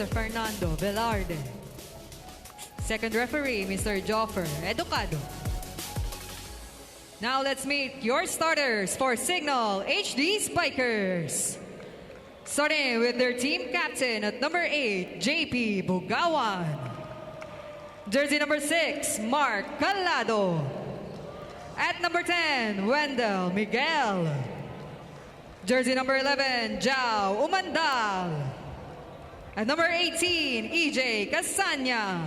Mr. Fernando Velarde. Second referee, Mr. Joffer Educado. Now let's meet your starters for Cignal HD Spikers. Starting with their team captain at number 8, JP Bugawan. Jersey number 6, Mark Calado. At number 10, Wendell Miguel. Jersey number 11, Jao Umandal. At number 18, EJ Casanya.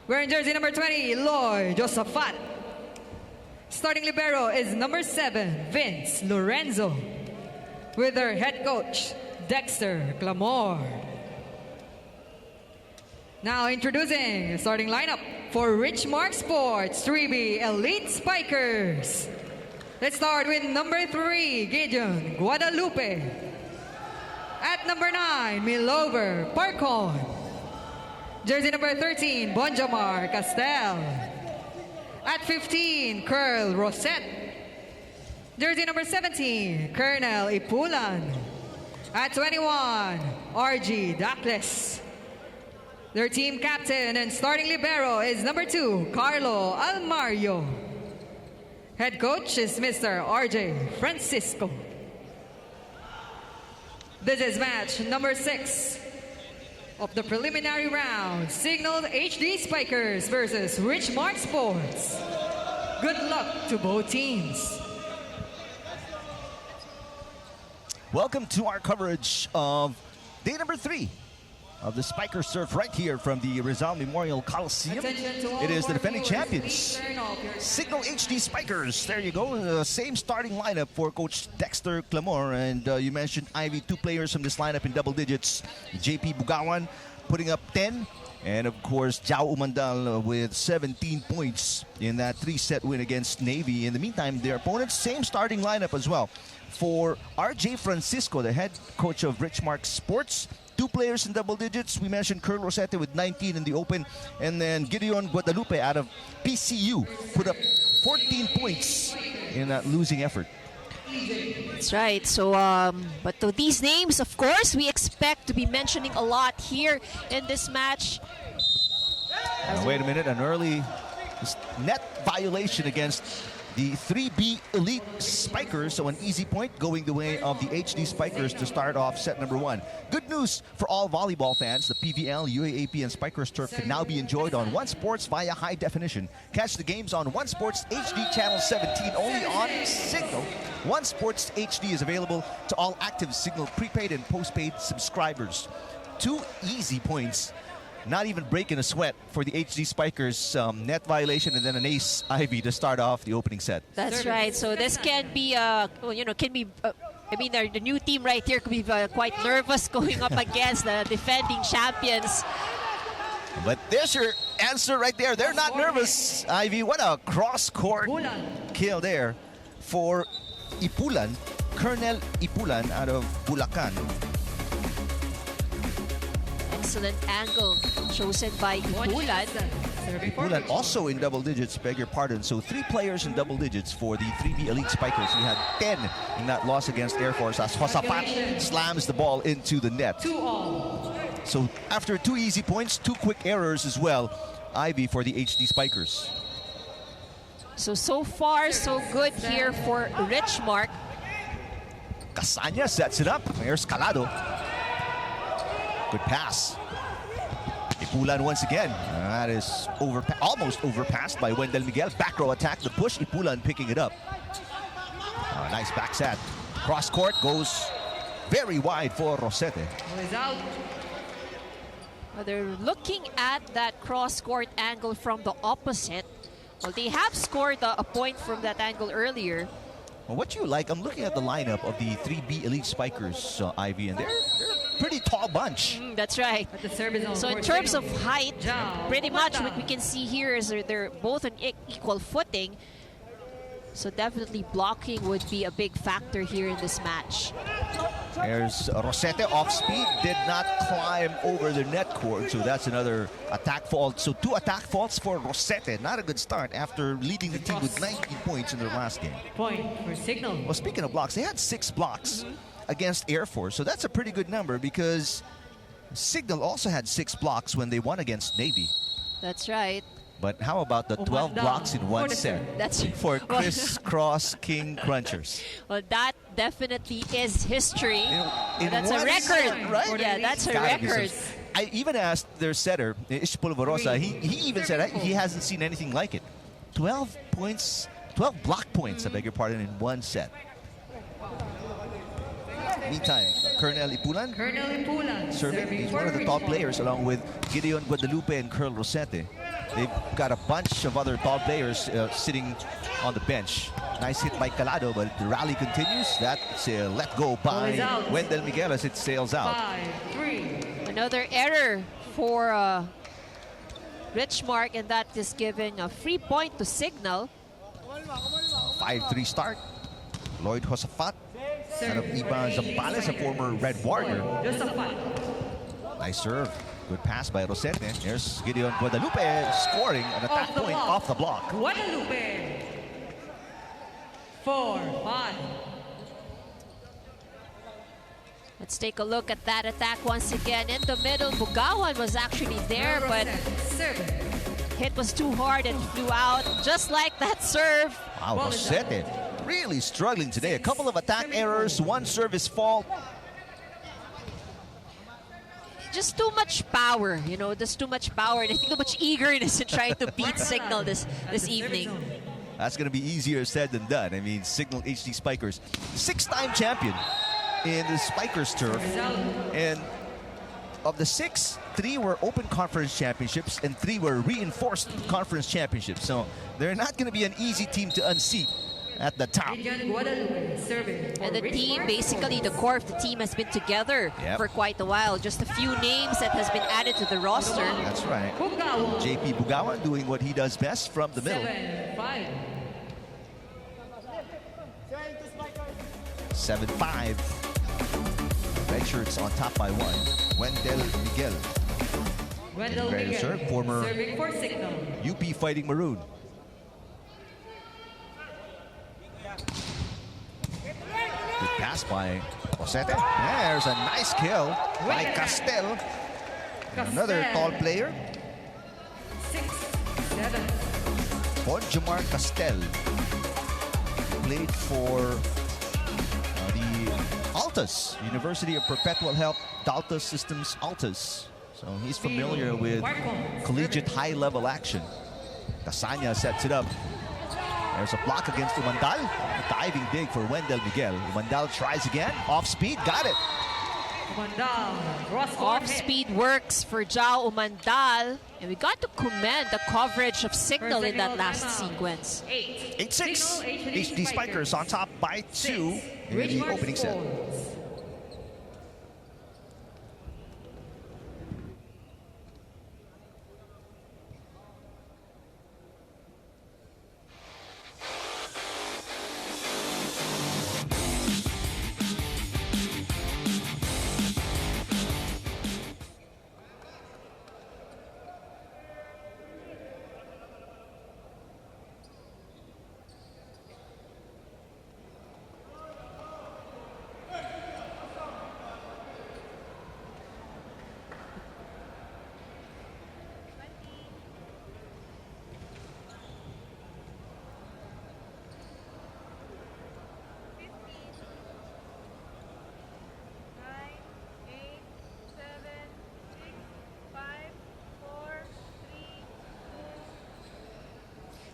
Wearing jersey number 20, Lloyd Josaphat. Starting libero is number 7, Vince Lorenzo. With their head coach, Dexter Clamor. Now introducing the starting lineup for Richmarc Sports 3B Elite Spikers. Let's start with number 3, Gideon Guadalupe. At number 9, Milover Parcon. Jersey number 13, Bonjamar Castel. At 15, Curl Rosette. Jersey number 17, Colonel Ipulan. At 21, RG Dacles. Their team captain and starting libero is number 2, Carlo Almario. Head coach is Mr. RJ Francisco. This is match number 6 of the preliminary round, Cignal HD Spikers versus Richmarc Sports. Good luck to both teams. Welcome to our coverage of day number 3 of the Spiker Surf right here from the Rizal Memorial Coliseum. It is the defending champions, Cignal HD Spikers. There you go, same starting lineup for Coach Dexter Clamor. And you mentioned Ivy, 2 players from this lineup in double digits. JP Bugawan putting up 10. And of course, Jao Umandal with 17 points in that 3-set win against Navy. In the meantime, their opponents, same starting lineup as well. For RJ Francisco, the head coach of Richmarc Sports, 2 players in double digits. We mentioned Curl Rosette with 19 in the open. And then Gideon Guadalupe out of PCU put up 14 points in that losing effort. That's right. So, but to these names, of course, we expect to be mentioning a lot here in this match. Wait a minute, an early net violation against the 3B Elite Spikers, so an easy point going the way of the HD Spikers to start off set number 1. Good news for all volleyball fans. The PVL, UAAP, and Spikers Turf can now be enjoyed on One Sports via high definition. Catch the games on One Sports HD Channel 17 only on Cignal. One Sports HD is available to all active Cignal prepaid and postpaid subscribers. 2 easy points. Not even breaking a sweat for the HD Spikers. Net violation and then an ace Ivy to start off the opening set. That's right. So this can be, can be. I mean, the new team right here could be quite nervous going up against the defending champions. But there's your answer right there. They're not nervous, Ivy. What a cross-court kill there for Ipulan, Colonel Ipulan out of Bulacan. Excellent angle chosen by Ipulan. Ipulan also in double digits, beg your pardon. So 3 players in double digits for the 3B Elite Spikers. He had 10 in that loss against Air Force as Josaphat slams the ball into the net. So after 2 easy points, 2 quick errors as well, Ivy for the HD Spikers. So far, so good here for Richmarc. Casanya sets it up. There's Calado. Good pass. Ipulan once again. That is almost overpassed by Wendell Miguel. Back row attack, the push. Ipulan picking it up. Nice back set. Cross court goes very wide for Rosette. They're looking at that cross court angle from the opposite. Well, they have scored a point from that angle earlier. Well, what you like, I'm looking at the lineup of the 3B Elite Spikers, Ivy, and they're a pretty tall bunch. That's right. So in terms of height, pretty much what we can see here is they're both on equal footing. So definitely blocking would be a big factor here in this match. There's Rosette off speed, did not climb over the net cord, so that's another attack fault. So 2 attack faults for Rosette. Not a good start after leading the team with 19 points in their last game. Point for Cignal. Well, speaking of blocks, they had 6 blocks against Air Force, so that's a pretty good number because Cignal also had 6 blocks when they won against Navy. That's right. But how about the 12 blocks in one set That's for Criss-Cross King Crunchers? Well, that definitely is history. That's a one record, set, right? Yeah, that's a record. I even asked their setter, Ish Polvorosa, he even said he hasn't seen anything like it. 12 points, 12 block points, I beg your pardon, in one set. Meantime, Colonel Ipulan serving. He's one of the top players along with Gideon Guadalupe and Curl Rosete. They've got a bunch of other top players sitting on the bench. Nice hit by Calado, but the rally continues. That's a let go by Wendell Miguel as it sails out. 5-3. Another error for Richmark, and that is giving a free point to Cignal. 5-3 start. Lloyd Josafat, son of Iba Zambales, a former Red Warrior. Nice serve. Good pass by Rosete. Here's Gideon Guadalupe scoring an attack point off the block. Guadalupe. 4-5. Let's take a look at that attack once again. In the middle, Bugawan was actually there, but hit was too hard and flew out, just like that serve. Wow, Rosete really struggling today. A couple of attack errors, one service fault. Just too much power, you know, there's too much power and I think too much eagerness in trying to beat Cignal this evening. That's going to be easier said than done. I mean, Cignal HD Spikers, 6-time champion in the Spikers turf. And of the 6, 3 were open conference championships and 3 were reinforced conference championships. So they're not going to be an easy team to unseat at the top. And the team, basically the core of the team has been together for quite a while. Just a few names that has been added to the roster. That's right. JP Bugawan doing what he does best from the middle. 7-5. Red shirts on top by 1. Wendell Miguel. Wendell Miguel, serve, former serving for Cignal. UP Fighting Maroon. Good pass by Rosete. There's a nice kill by Castel. Another tall player. 6-7. Richmarc Castel played for the Altas, University of Perpetual Health, Daltas Systems Altas. So he's familiar with collegiate high-level action. Casanya sets it up. There's a block against Umandal. A diving dig for Wendell Miguel. Umandal tries again. Off speed, got it. Off speed works for Jao Umandal. And we got to commend the coverage of Cignal in that last sequence. 8-6. HD Spikers on top by 2 in the opening set.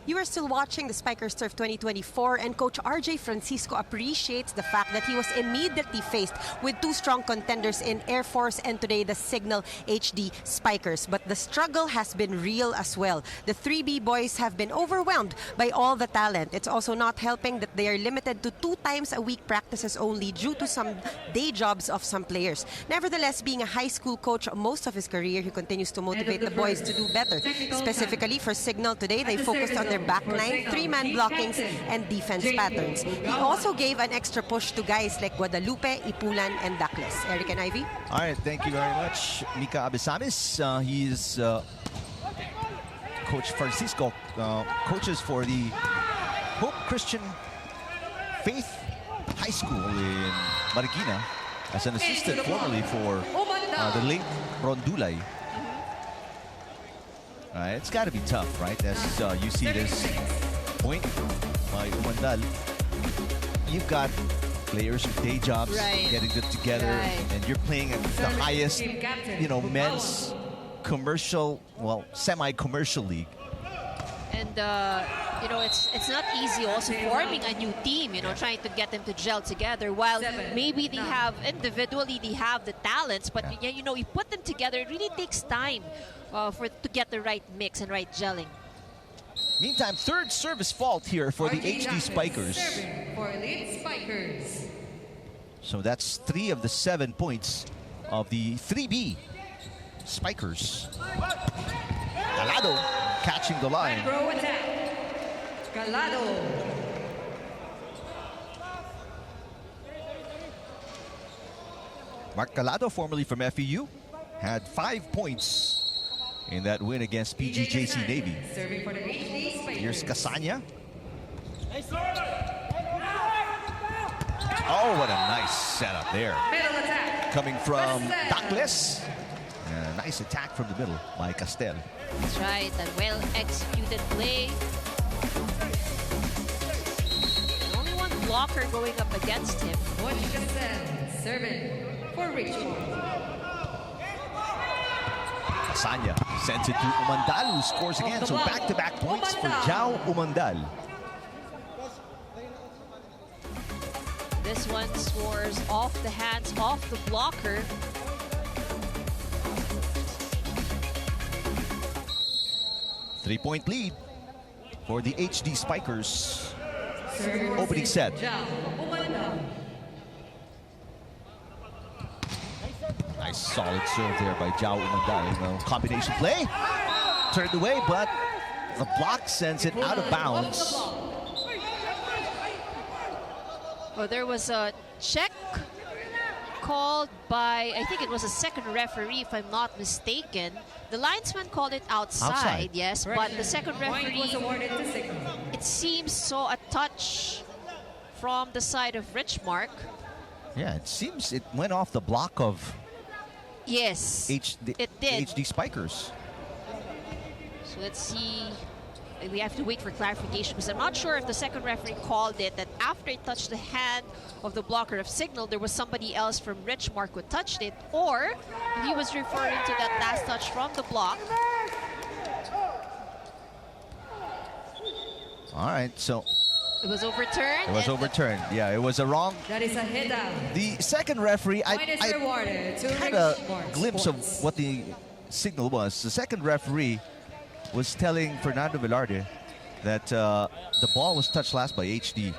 You are still watching the Spikers Turf 2024, and Coach RJ Francisco appreciates the fact that he was immediately faced with 2 strong contenders in Air Force and today the Cignal HD Spikers. But the struggle has been real as well. The 3B boys have been overwhelmed by all the talent. It's also not helping that they are limited to 2 times a week practices only due to some day jobs of some players. Nevertheless, being a high school coach most of his career, he continues to motivate the boys to do better. Specifically for Cignal today, they focused on their back line, 3-man blockings, and defense patterns. He also gave an extra push to guys like Guadalupe, Ipulan, and Douglas. Eric and Ivy? All right, thank you very much, Mika Abesamis. He's Coach Francisco, coaches for the Hope Christian Faith High School in Marikina as an assistant formerly for the late Rondulay. It's got to be tough, right? As you see this point by Umandal. You've got players with day jobs, getting them together, and you're playing at the highest, men's commercial, semi-commercial league. And it's not easy also forming a new team, trying to get them to gel together. While maybe they have individually they have the talents, but you put them together, it really takes time to get the right mix and right gelling. Meantime, third service fault here for the HD Spikers. For Elite Spikers. So that's 3 of the 7 points of the 3B Spikers. Calado catching the line. Macro attack. Calado. Mark Calado, formerly from FEU, had 5 points in that win against PGJC Navy. Serving for the HD Spikers. Here's Casanya. Oh, what a nice setup there. Middle attack. Coming from Douglas. Nice attack from the middle by Castel. That's right, a well-executed play. Only one blocker going up against him. Watch Castel serving for Richmark. Casanya sends it to Umandal, who scores again. So back-to-back points for Jao Umandal. This one scores off the hands, off the blocker. Three-point lead for the HD Spikers. Opening set. Nice solid serve there by Jao Umandal. Combination play. Turned away, but the block sends it out of bounds. Well, there was a check called by, I think it was a second referee, if I'm not mistaken. The linesman called it outside. Yes, but the second referee, was awarded to Cignal. It seems saw a touch from the side of Richmark. Yeah, it seems it went off the block of Yes, it did. HD Spikers. So let's see. We have to wait for clarification because I'm not sure if the second referee called it that after it touched the hand of the blocker of Cignal, there was somebody else from Richmark who touched it, or he was referring to that last touch from the block. All right, so it was overturned. it was overturned. Yeah, it was a wrong. That is a hit out. The second referee, I had a glimpse of what the signal was. The second referee was telling Fernando Velarde that the ball was touched last by Cignal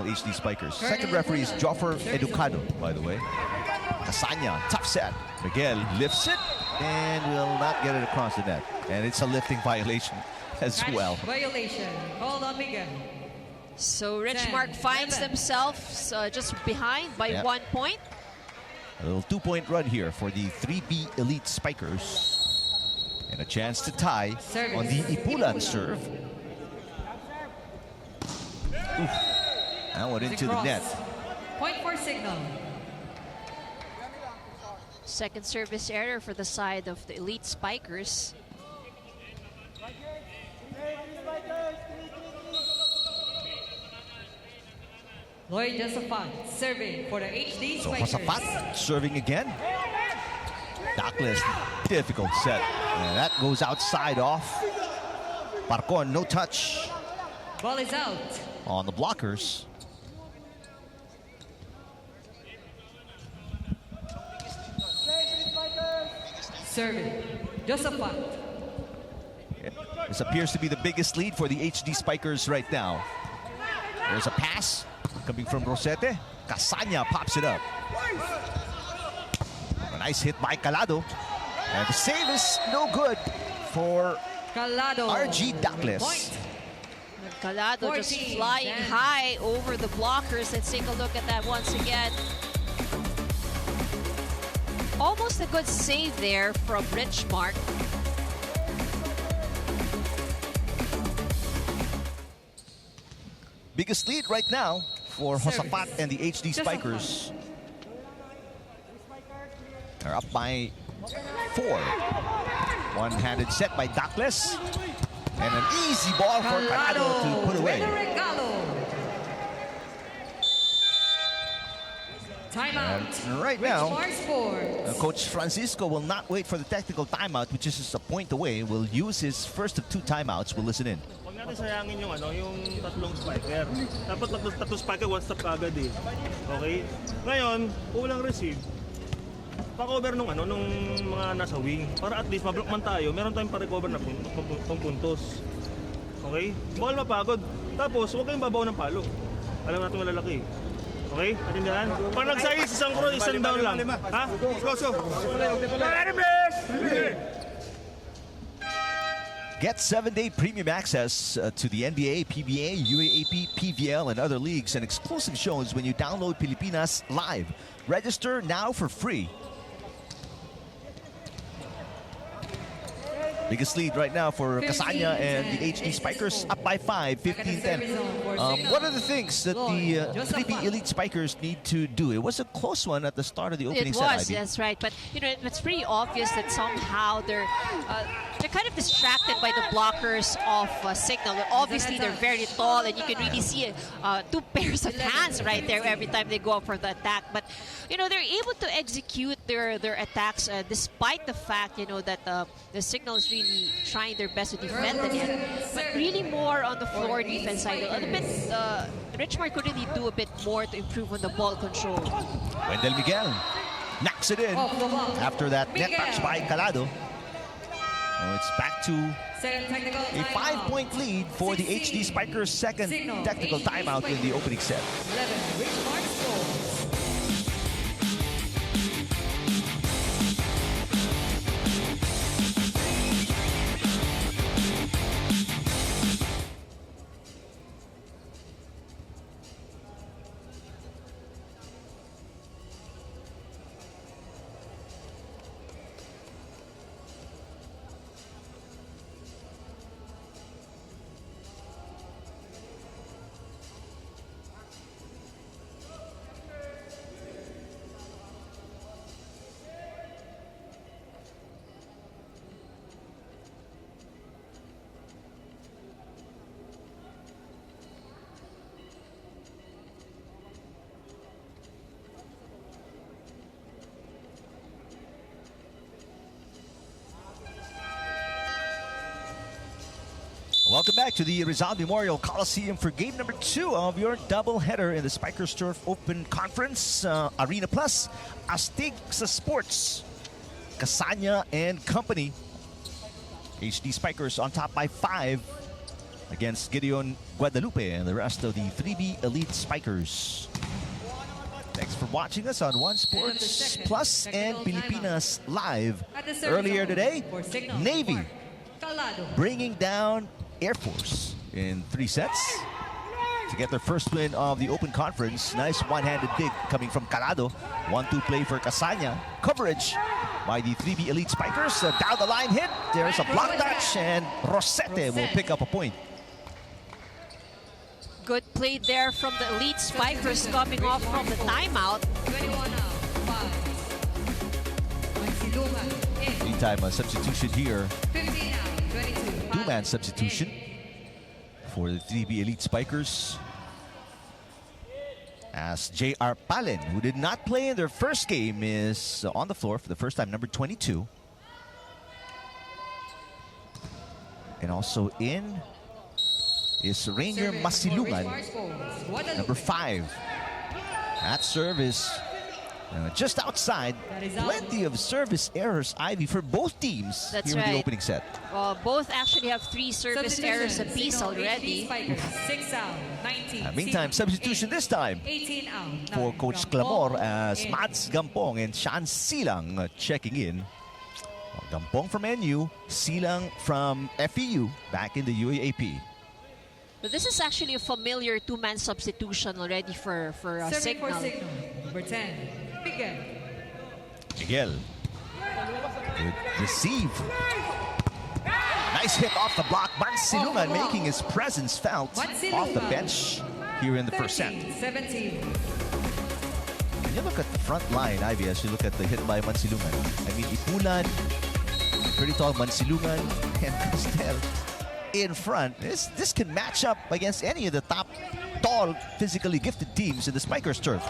HD Spikers. Second referee is Joffer Educado, by the way. Casanya, tough set. Miguel lifts it and will not get it across the net. And it's a lifting violation as well. Violation called on Miguel. So Richmark finds themselves just behind by 1 point. A little 2-point run here for the 3B Elite Spikers. And a chance to tie on the Ipulan serve. Oof. That went into the net. Point for Cignal. Second service error for the side of the Elite Spikers. Lloyd Josaphat serving for the HD So Spikers. Josaphat serving again. Douglas, difficult set. And that goes outside off. Parcon, no touch Ball is out. on the blockers. Serving Josaphat. This appears to be the biggest lead for the HD Spikers right now. There's a pass coming from Rosete. Casanya pops it up. A nice hit by Calado. And the save is no good for Calado. RG Douglas. Point. Calado just 14, flying 10. high over the blockers. Let's take a look at that once again. Almost a good save there from Richmark. Biggest lead right now for Josaphat and the HD Spikers. They're up by 4. One-handed set by Douglas. And an easy ball for Calado to put away. And right now, Coach Francisco will not wait for the technical timeout, which is just a point away. Will use his first of 2 timeouts. We'll listen in. Huwag natin sayangin yung tatlong spiker. Dapat tatlong spiker, one stop agad eh. Okay? Ngayon, kulang receive. Pa-cover nung mga nasa wing. Para at least mablock man tayo, meron tayong pa-recover na puntos. Okay? Bawal mapagod. Tapos, huwag kayong babaw ng palo. Alam natin malalaki. Okay? Atindahan? Pag nagsayis, isang cross, isang down lang. Ha? Get 7-day premium access to the NBA, PBA, UAAP, PVL, and other leagues and exclusive shows when you download Pilipinas Live. Register now for free. Biggest lead right now for Casanya and the HD Spikers, up by 5, 15-10. What are the things that the 3B Elite Spikers need to do? It was a close one at the start of the opening set. It was, that's right. But you know, it's pretty obvious that somehow they're kind of distracted by the blockers of Cignal. Obviously, they're very tall, and you can really see 2 pairs of hands right there every time they go up for the attack. But you know, they're able to execute their attacks despite the fact, you know, that the Cignal is really trying their best to defend the net, but really more on the floor defense side. A little bit, Richmark could really do a bit more to improve on the ball control. Wendell Miguel knocks it in after that net touch by Calado. Oh, it's back to a 5-point lead for the HD Spikers' second technical timeout in the opening set. 11, Richmarc Sports. Welcome back to the Rizal Memorial Coliseum for game number 2 of your doubleheader in the Spikers Turf Open Conference. Arena Plus, Astig sa Sports, Casanya and Company. HD Spikers on top by 5 against Gideon Guadalupe and the rest of the 3B Elite Spikers. Thanks for watching us on One Sports Plus and Pilipinas Live. Earlier today, Navy bringing down Air Force in 3 sets to get their first win of the Open Conference. Nice one-handed dig coming from Calado. 1-2 play for Casanya. Coverage by the 3B Elite Spikers. Down the line hit. There's a block touch, and Rosete will pick up a point. Good play there from the Elite Spikers coming off from the timeout. 21 out, 5. Meantime, a substitution here. 15 out, 22. 2-man substitution for the 3B Elite Spikers. As J.R. Palen, who did not play in their first game, is on the floor for the first time, number 22. And also in is Rainier Masilungan, number 5. That serve is just outside. Plenty of service errors, Ivy, for both teams. That's here right. in the opening set. Both actually have 3 service errors apiece already. 6 out, 19. Meantime, substitution this time 18 out. for Coach Clamor as Mads Gampong and Sean Silang checking in. Gampong from NU, Silang from FEU, back in the UAAP. But this is actually a familiar 2-man substitution already for Serving for Cignal. Cignal, number 10, Miguel. Miguel. Good receive. Nice hit off the block. Mansilungan making his presence felt off the bench here in the first set. 17. When you look at the front line, Ivy, as you look at the hit by Mansilungan, I mean, Ipulan, pretty tall Mansilungan, and Castel in front. This can match up against any of the top tall, physically gifted teams in the Spikers turf.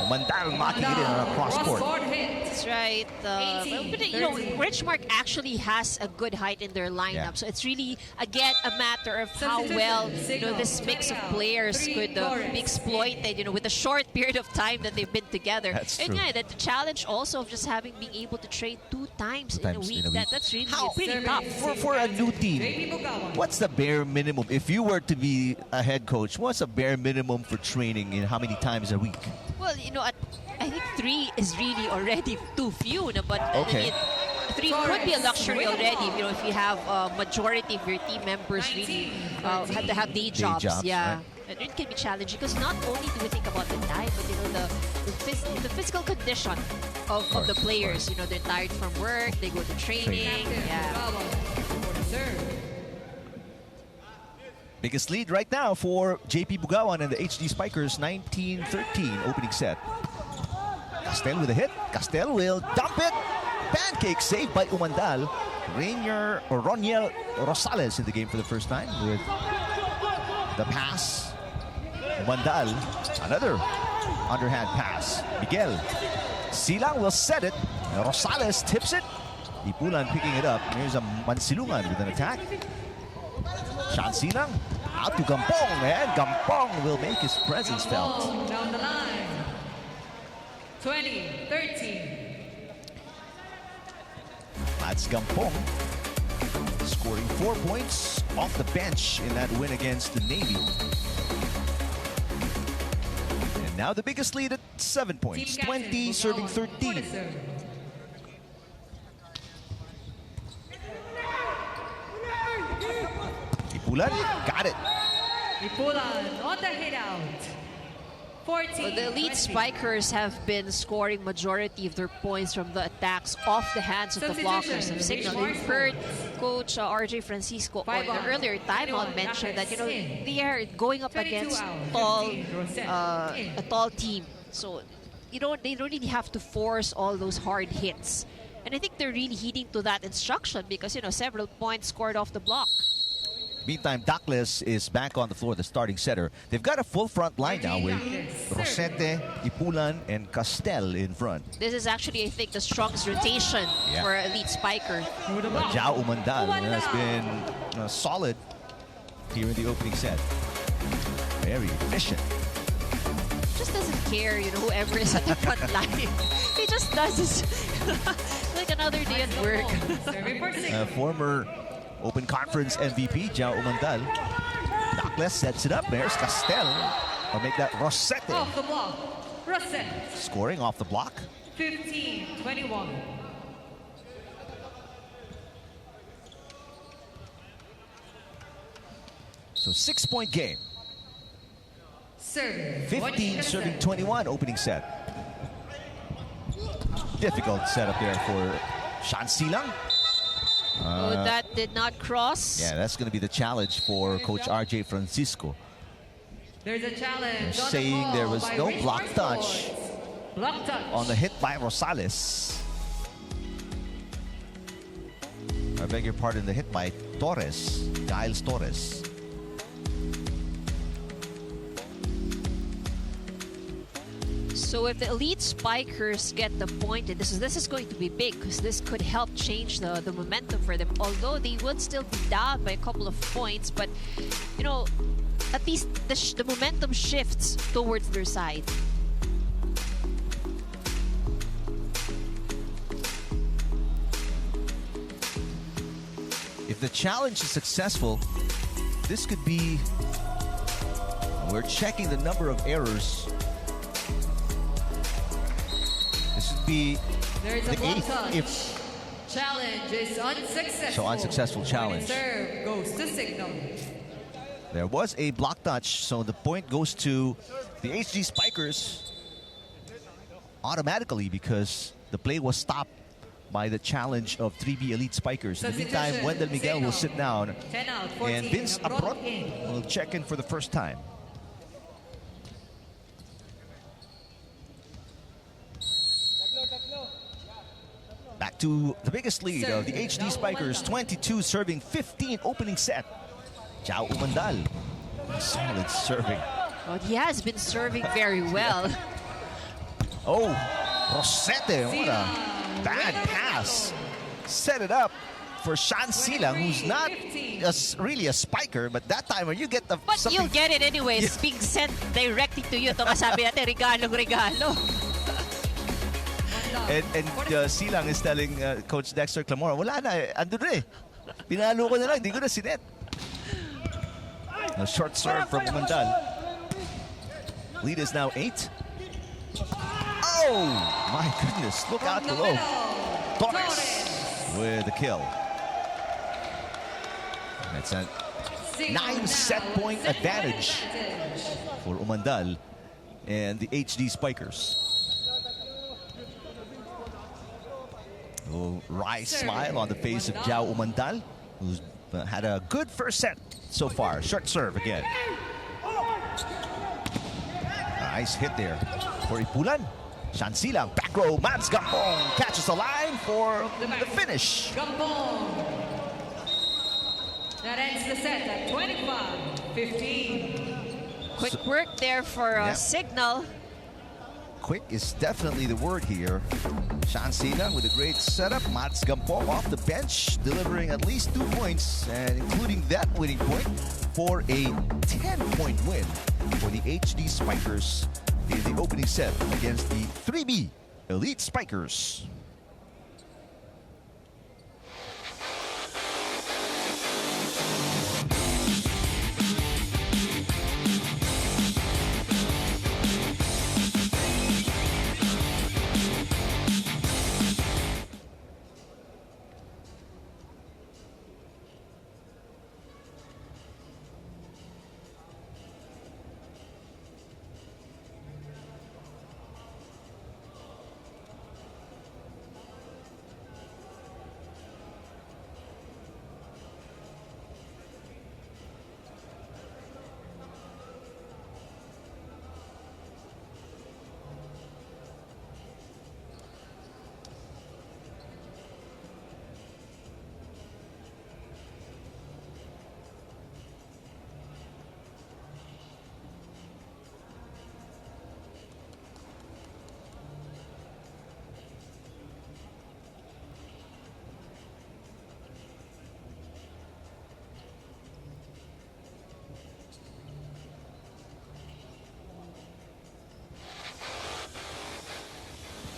Mandal knocking it in on a cross court. That's right. But, you know, Richmark actually has a good height in their lineup. Yeah. So it's really, again, a matter of how well, you know, this mix of players could be exploited, you know, with the short period of time that they've been together. That's and true. yeah, that the challenge also of just being able to train two times in a week. That's really pretty tough. For a new team, what's the bare minimum? If you were to be a head coach, what's the bare minimum for training in how many times a week? Well, you know, I think 3 is really already too few. No? But Okay. 3 could be a luxury already. You know, if you have a majority of your team members really have to have day jobs. Yeah. Right. And it can be challenging because not only do we think about the diet, but you know the physical condition of the players. You know, they're tired from work, they go to training. Yeah. Biggest lead right now for JP Bugawan and the HD Spikers, 19-13 opening set. Castel with a hit. Castel will dump it. Pancake saved by Umandal. Roniel Rosales in the game for the first time with the pass. Umandal, another underhand pass. Miguel Silang will set it. Rosales tips it. Ipulan picking it up. Here's a Mansilungan with an attack. Sean Silang out to Gampong, and Gampong will make his presence felt. Down the line. 20-13. That's Gampong scoring 4 points off the bench in that win against the Navy. And now the biggest lead at 7 points, 20 serving 13. Ipulan got it. Ipulan on the hit out. 14. Well, the elite spikers have been scoring majority of their points from the attacks off the hands of the blockers of Cignal. We've heard Coach RJ Francisco on the earlier timeout mention that, you know, they are going up against a tall team. So they don't really have to force all those hard hits. And I think they're really heeding to that instruction because, you know, several points scored off the block. Meantime, Douglas is back on the floor, the starting setter. They've got a full front line now with Rosete, Ipulan, and Castel in front. This is actually, I think, the strongest rotation for elite spiker. Jao Umandal has been solid here in the opening set. Very efficient. Just doesn't care, you know, whoever is at the front line. He just does this like another day at work. Former Open Conference MVP, Jao Umandal. Douglas sets it up. There's Castel. I'll make that Rosete. Off the block. Rosette. Scoring off the block. 15-21. So 6-point game. Serve. 15 serving 21 opening set. Difficult setup there for Sean Silang. That did not cross. Yeah, that's going to be the challenge for Coach RJ Francisco. There's a challenge. They're saying there was no block touch on the hit by Rosales. I beg your pardon, the hit by Torres, Giles Torres. So if the elite spikers get the point, and this is going to be big because this could help change the momentum for them. Although they would still be down by a couple of points, but you know, at least the momentum shifts towards their side. If the challenge is successful, this could be, we're checking the number of errors. This would be There's a the block 8th touch. if Challenge is unsuccessful. So unsuccessful challenge. Point serve goes to Cignal. there was a block touch, so the point goes to the HD Spikers automatically because the play was stopped by the challenge of 3B Elite Spikers. In the meantime, Wendell Miguel will sit down 10 out, 14, and Vince brought Aprot in. will check in for the first time. to the biggest lead of the HD Spikers, 22 serving 15 opening set. Jao Umandal, solid serving. Well, he has been serving very well. Oh, Rosete, what a bad pass. Set it up for Shan Silang, who's not really a spiker, but that time when you get the... But you'll get it anyways, yeah. Being sent directly to you. Ito kasabi natin, regalo. And Silang is telling Coach Dexter Clamora, wala na eh, andun na eh. Pinalo ko na lang, hindi ko na sinet. A short serve from Umandal. Lead is now 8. Oh, my goodness, look out below. Torres with the kill. That's a 9-set point advantage for Umandal and the HD Spikers. Oh, wry smile on the face of Jao Umandal, who's had a good first set so far. Short serve again. Nice hit there for Ipulan. Shan Silang, back row, Mads Gampong catches the line for the finish. That ends the set at 25-15. Quick work there for Cignal. Quick is definitely the word here. Shan Silang with a great setup. Mads Gampong off the bench, delivering at least 2 points, and including that winning point for a 10-point win for the HD Spikers in the opening set against the 3B Elite Spikers.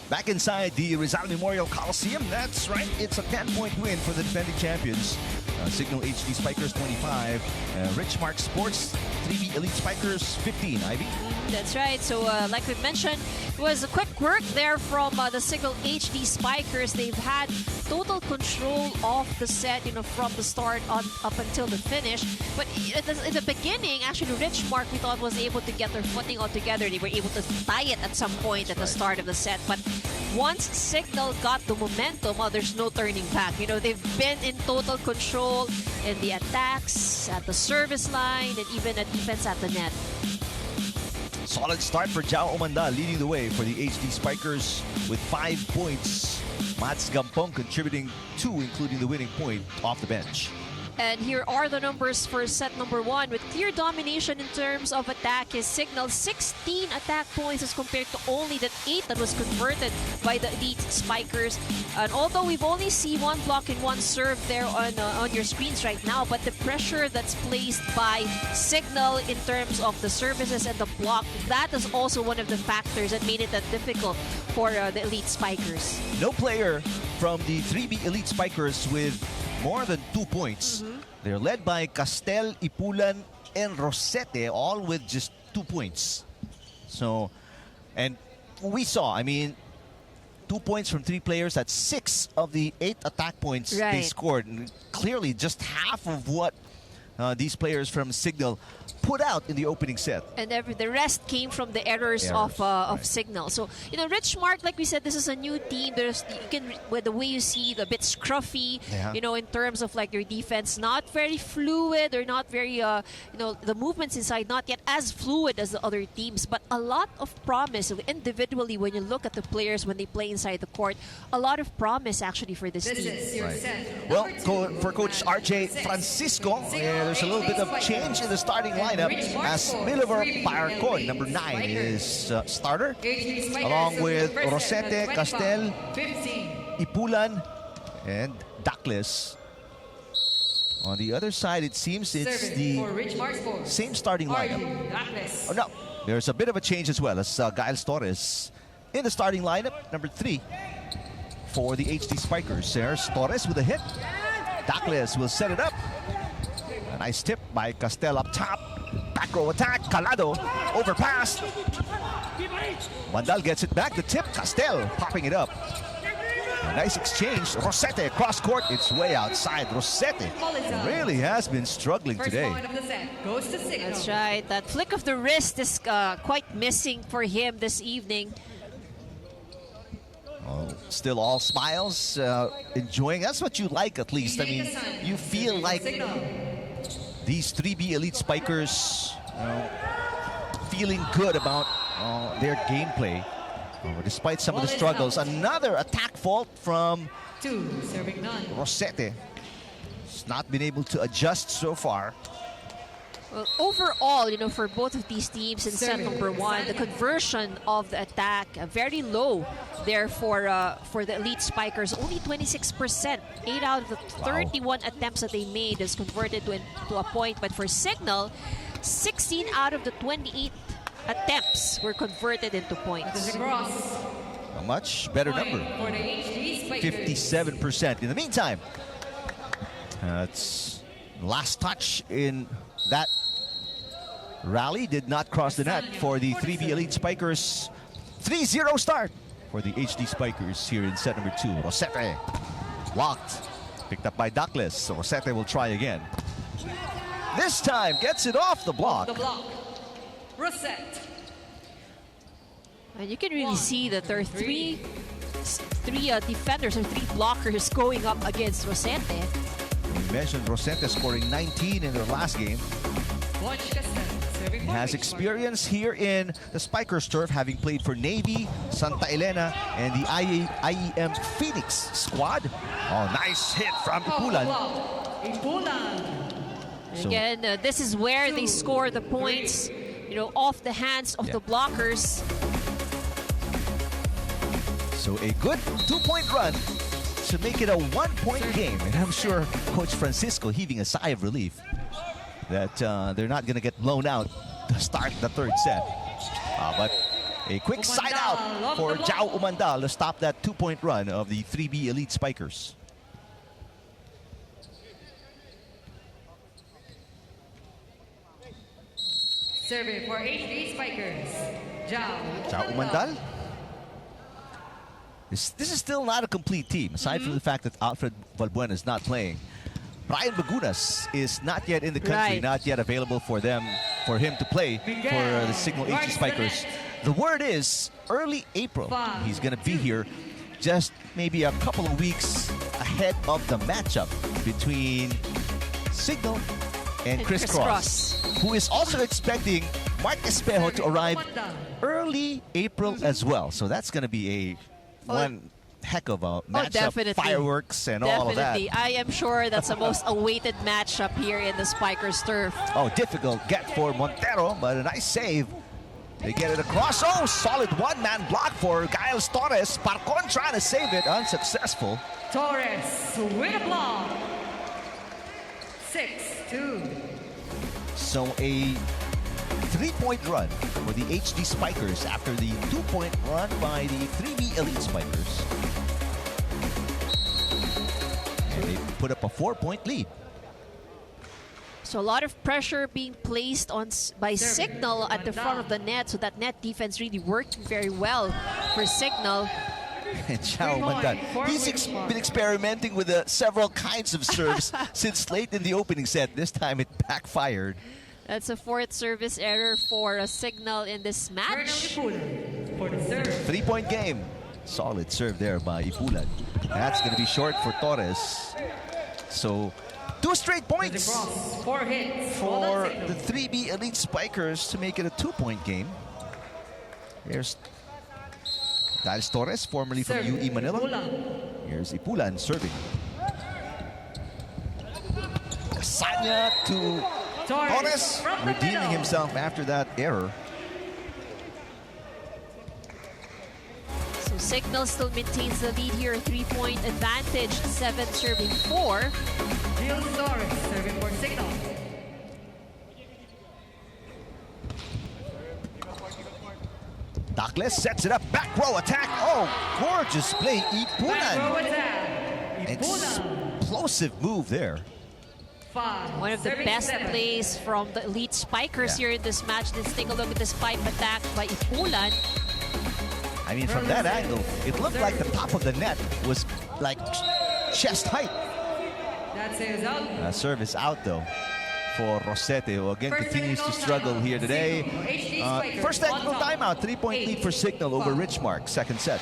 Back inside the Rizal Memorial Coliseum, that's right, it's a 10-point win for the defending champions. Cignal HD Spikers 25, Richmarc Sports 3B Elite Spikers 15. Ivy? That's right. So like we mentioned, it was a quick work there from the Cignal HD Spikers. They've had total control of the set, from the start on up until the finish. But in the beginning, actually, Richmark, we thought, was able to get their footing all together. They were able to tie it at some point at the start of the set. But once Cignal got the momentum, there's no turning back. They've been in total control in the attacks, at the service line, and even at defense at the net. Solid start for Jao Umandal, leading the way for the HD Spikers with 5 points. Mads Gampong contributing 2, including the winning point off the bench. And here are the numbers for set number 1. With clear domination in terms of attack, is Cignal 16 attack points as compared to only the 8 that was converted by the Elite Spikers. And although we've only seen 1 block and 1 serve there on your screens right now, but the pressure that's placed by Cignal in terms of the services and the block, that is also one of the factors that made it that difficult for the Elite Spikers. No player from the 3B Elite Spikers with more than 2 points. They're led by Castel, Ipulan, and Rosete, all with just 2 points. So, and we saw, 2 points from 3 players. That's 6 of the 8 attack points they scored. And clearly, just half of what these players from Cignal put out in the opening set. And the rest came from the errors of Cignal. So, you know, Richmark, like we said, this is a new team. With the way you see the bit scruffy, you know, in terms of like their defense, not very fluid or not very, you know, the movements inside not yet as fluid as the other teams, but a lot of promise individually when you look at the players when they play inside the court. A lot of promise actually for this team. Well, for Coach RJ Francisco, there's a little bit of change in the starting lineup as Miliver Parcon, number 9, is starter, along with Rosete, Castel, Ipulan, and Douglas. On the other side, it seems it's the same starting lineup. Oh, no, there's a bit of a change as well, as Giles Torres in the starting lineup, number 3 for the HD Spikers. There's Torres with a hit. Douglas will set it up. A nice tip by Castel up top. Back row attack. Calado overpass. Vandal gets it back. The tip. Castel popping it up. A nice exchange. Rosete cross court. It's way outside. Rosete really has been struggling today. That's right. That flick of the wrist is quite missing for him this evening. Still all smiles, enjoying. That's what you like, at least. I mean, you feel like these 3B Elite Spikers feeling good about their gameplay. Despite some of the struggles. Another attack fault from Rosete. He's not been able to adjust so far. Well, overall, you know, for both of these teams in set number 1, the conversion of the attack very low there for the Elite Spikers. Only 26%. 8 out of the 31 attempts that they made is converted to a point. But for Cignal, 16 out of the 28 attempts were converted into points. A much better number. 57%. In the meantime, it's last touch in that rally did not cross the net for the 3B Elite Spikers. 3-0 start for the HD Spikers here in set number 2. Rosete blocked, picked up by Douglas. So Rosete will try again. This time gets it off the block. Rosete. And you can really see that there are three defenders or 3 blockers going up against Rosete. We mentioned Rosete scoring 19 in their last game. He has experience here in the Spikers turf, having played for Navy, Santa Elena, and the IEM Phoenix squad. Oh, nice hit from Ipulan. Again, this is where they score the points, you know, off the hands of the blockers. So a good 2-point run to make it a 1-point game. And I'm sure Coach Francisco heaving a sigh of relief that they're not going to get blown out to start the 3rd set. But a quick side out for Jao Umandal to stop that 2-point run of the 3B Elite Spikers. Serving for HD Spikers, Jao Umandal. This is still not a complete team, aside from the fact that Alfred Valbuena is not playing. Brian Bagunas is not yet in the country, not yet available for him to play for the Cignal HD Spikers. The word is early April. He's going to be here just maybe a couple of weeks ahead of the matchup between Cignal and Chris Cross, who is also expecting Mark Espejo to arrive early April as well. So that's going to be one heck of a matchup, fireworks and all of that. I am sure that's the most awaited matchup here in the Spikers turf. Oh, difficult get for Montero, but a nice save. They get it across. Oh, solid 1-man block for Giles Torres. Parcon trying to save it, unsuccessful. Torres with a block. 6-2. So a 3-point run for the HD Spikers after the 2-point run by the 3B Elite Spikers. So they put up a 4-point lead. So a lot of pressure being placed on by Cignal at the front of the net, so that net defense really working very well for Cignal. And Zhao Umantal. He's been experimenting with several kinds of serves since late in the opening set. This time it backfired. That's a fourth service error for a Cignal in this match. 3-point game. Solid serve there by Ipulan. That's going to be short for Torres. So 2 straight points Four hits for the 3B Elite Spikers to make it a 2-point game. Here's Giles Torres, formerly from UE Manila. Here's Ipulan serving. Casanya to Torres, redeeming himself after that error. So Cignal still maintains the lead here, 3-point advantage, 7 serving 4. Gil Torres serving for Cignal. Douglas sets it up, back row attack. Oh, gorgeous play, Back row Ipulan. attack. Ipulan. Explosive move there. One of the best plays from the Elite Spikers here in this match. Let's take a look at this pipe attack by Ipulan. I mean, from that angle, it looked like the top of the net was like chest height. That saves out. Service out though for Rosete, who again continues to struggle here today. First technical timeout, 3-point lead for Cignal over Richmark, second set.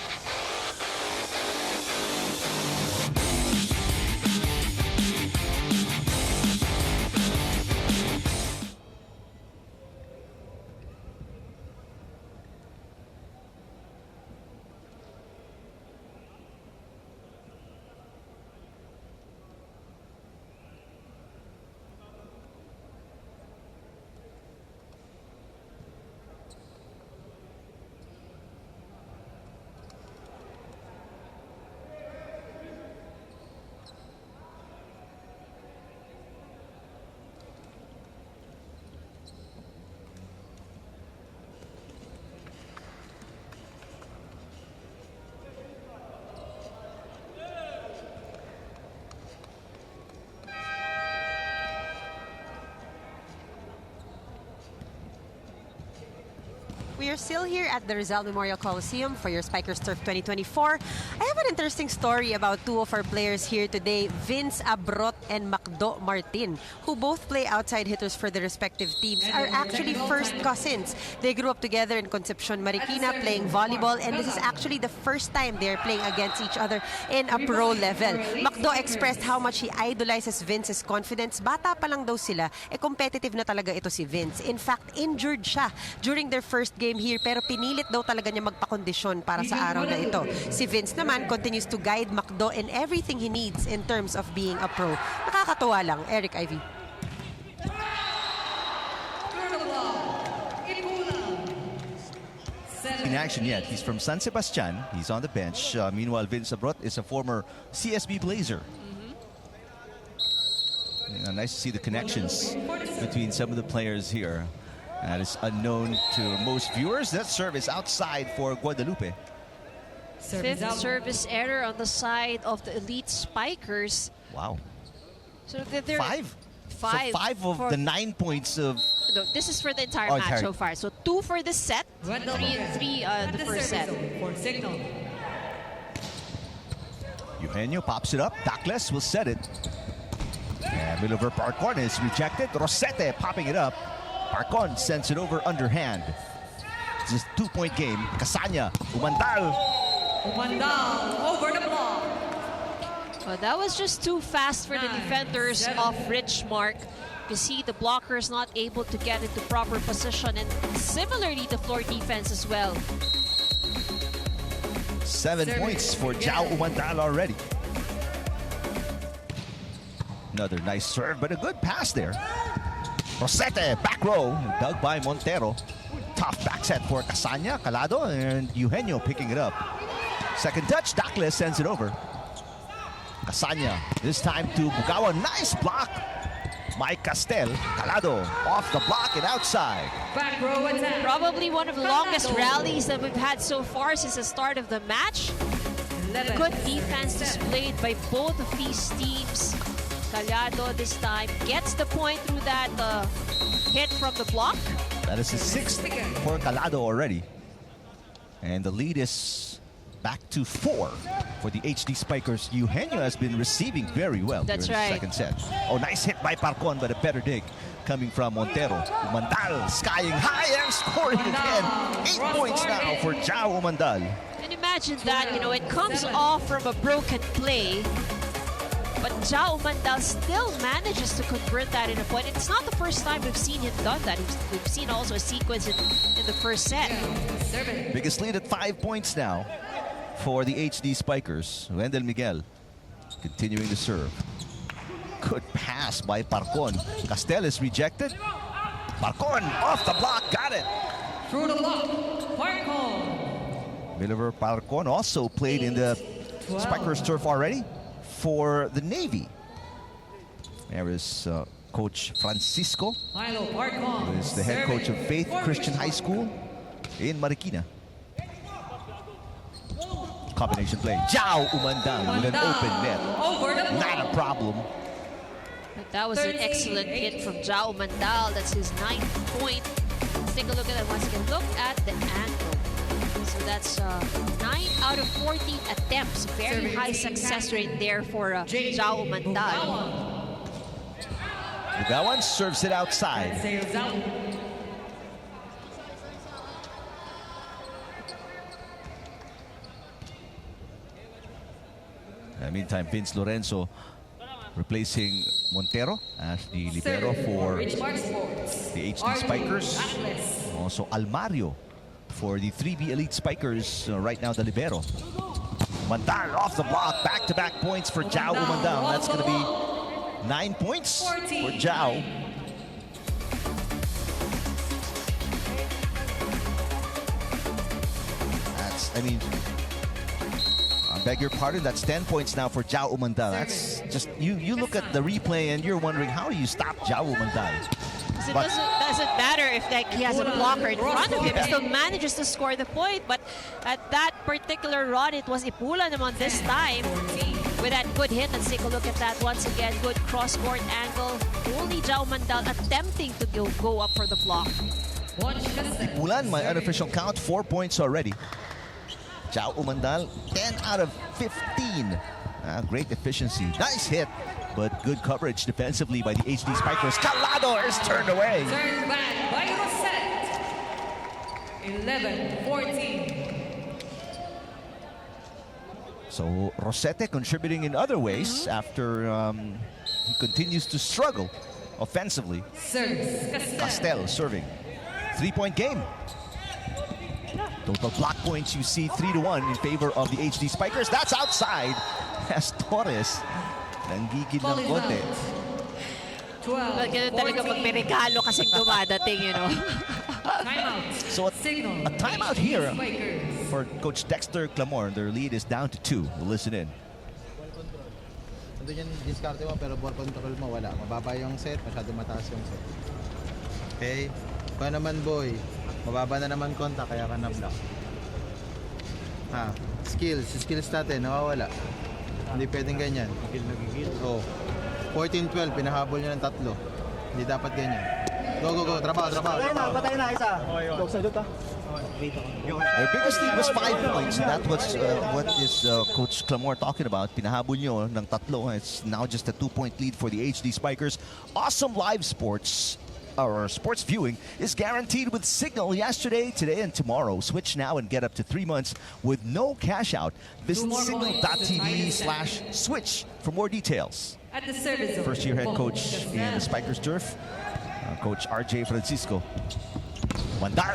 We are still here at the Rizal Memorial Coliseum for your Spikers Turf 2024. I have an interesting story about two of our players here today, Vince Abrot and Macdo Martin, who both play outside hitters for their respective teams, are actually first cousins. They grew up together in Concepcion, Marikina, playing volleyball, and this is actually the first time they are playing against each other in a pro level. Macdo expressed how much he idolizes Vince's confidence. Bata pa lang daw sila, competitive na talaga ito si Vince. In fact, injured siya during their first game here, pero pinilit daw talaga niya magpakondisyon para sa araw na ito. Si Vince naman continues to guide Macdo in everything he needs in terms of being a pro. Nakakatuwa lang. Eric Ivy. In action yet. He's from San Sebastian. He's on the bench. Meanwhile, Vince Abrot is a former CSB Blazer. Nice to see the connections between some of the players here. That is unknown to most viewers. That serve is outside for Guadalupe. Fifth service error on the side of the Elite Spikers. Wow. So they're Five? Five. So 5 of the 9 points of... No, this is for the entire match so far. So 2 for the set, 3 the first set. For Cignal. Eugenio pops it up. Douglas will set it. And Milover Parcon is rejected. Rosete popping it up. Parcon sends it over underhand. It's a 2-point game. Casanya, Umantal. Umantal over the block. Well, that was just too fast for the defenders of Richmark. You see the blockers not able to get into proper position, and similarly the floor defense as well. 7 points for Zhao Umantal already. Another nice serve, but a good pass there. Rosete, back row, dug by Montero. Tough back set for Casanya, Calado, and Eugenio picking it up. Second touch, Douglas sends it over. Casanya, this time to Bugawa. Nice block. Mike Castel, Calado, off the block and outside. Back row attack. Probably one of the longest rallies that we've had so far since the start of the match. Good defense displayed by both of these teams. Calado this time gets the point through that hit from the block. That is his 6th for Calado already. And the lead is back to 4 for the HD Spikers. Eugenio has been receiving very well That's during right. the second set. Oh, nice hit by Parcon, but a better dig coming from Montero. Umandal skying high and scoring again. 8 points now for Jao Umandal. And imagine that, you know, it comes off from a broken play, but Jao Umandal still manages to convert that in a point. It's not the first time we've seen him done that. We've seen also a sequence in the first set. Biggest lead at 5 points now for the HD Spikers. Wendell Miguel continuing to serve. Good pass by Parcon. Castel is rejected. Parcon off the block, got it. Through the block, Parcon. Miliver Parcon also played in the Spikers turf already for the Navy. There is Coach Francisco, Milo Parcon. who is the head coach of Faith Christian High School in Marikina. Combination play. Jao Umandal with an open net. Over the block. Not a problem. But that was an excellent hit from Jao Umandal. That's his 9th point. Let's take a look at that once again. Look at the angle. So that's 9 out of 14 attempts. Very high success rate there for Jao Umandal. That one serves it outside. Sails out. Meantime, Vince Lorenzo replacing Montero as the libero for Richmarc Sports. the HD Spikers. Also Almario for the 3B Elite Spikers. Right now, the libero. Mandal off the block. Back-to-back points for Jao Umandal. That's going to be 9 points for Jao. I beg your pardon, that's 10 points now for Jao Umandal. That's just, you look at the replay and you're wondering, how do you stop Jao Umandal? It doesn't matter if like he has a blocker in front of him, he still manages to score the point. But at that particular run, it was Ipula naman this time with that good hit. Let's take a look at that once again. Good cross-court angle. Only Jao Umandal attempting to go up for the block. Ipulan, my unofficial count, 4 points already. Jao Umandal, 10 out of 15. Great efficiency. Nice hit, but good coverage defensively by the HD Spikers. Calado is turned away. Turned back by Rosette. 11-14. So Rosette contributing in other ways after he continues to struggle offensively. Castel serving. 3-point game. Total block points you see 3-1 in favor of the HD Spikers. That's outside as Torres nanggigil ng konti. Ganun talaga pag may regalo kasing dumadating, you know. So a timeout here for Coach Dexter Clamor. Their lead is down to 2. We'll listen in. Andun yung diskarte mo pero ball control mo wala. Mababa yung set, masyado mataas yung set. Okay? Kaya naman boy, mababa na naman konta kaya ka na-block. Skills natin, nawawala. Hindi pwedeng ganyan. Oh. 14-12, pinahabol nyo ng 3. Hindi dapat ganyan. Go. Trabaho. Patay na, isa. Their biggest lead was 5 points. That was what is Coach Clamor talking about. Pinahabol nyo ng 3. It's now just a 2-point lead for the HD Spikers. Awesome live sports. Our sports viewing is guaranteed with Cignal yesterday, today, and tomorrow. Switch now and get up to 3 months with no cash out. Visit cignal.tv/switch for more details. At the service zone. First year head coach in the Spikers turf, Coach RJ Francisco. Mandal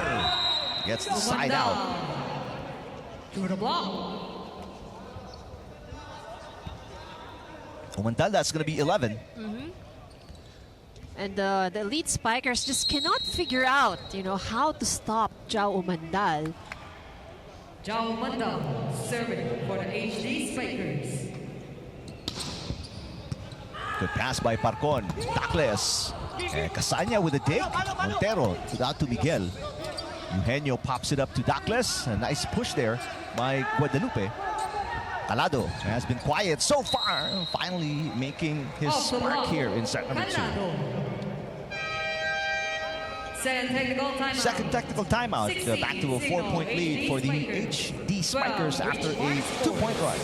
gets the side out. To the block. Mandal, that's going to be 11. And the elite Spikers just cannot figure out, you know, how to stop Jao Umandal. Jao Umandal serving for the HD Spikers. Good pass by Parcon. Tackless. Casanya with a dig. Montero out to Miguel. Eugenio pops it up to Dacles. A nice push there by Guadalupe. Calado has been quiet so far, finally making his mark here in set number 2. Second technical timeout. Back to a 4-point lead for the HD Spikers after a 2-point run.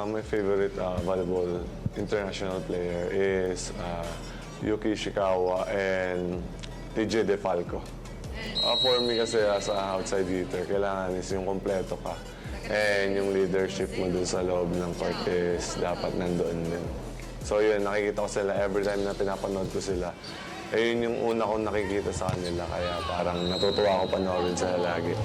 My favorite volleyball international player is Yuki Ishikawa and TJ DeFalco. For me kasi as an outside hitter, kailangan is yung kompleto ka. And yung leadership mo dun sa loob ng court is dapat nandoon din. So yun, nakikita ko sila every time na pinapanood ko sila. Yun yung una kong nakikita sa kanila, kaya parang natutuwa ako panoorin sila lagi.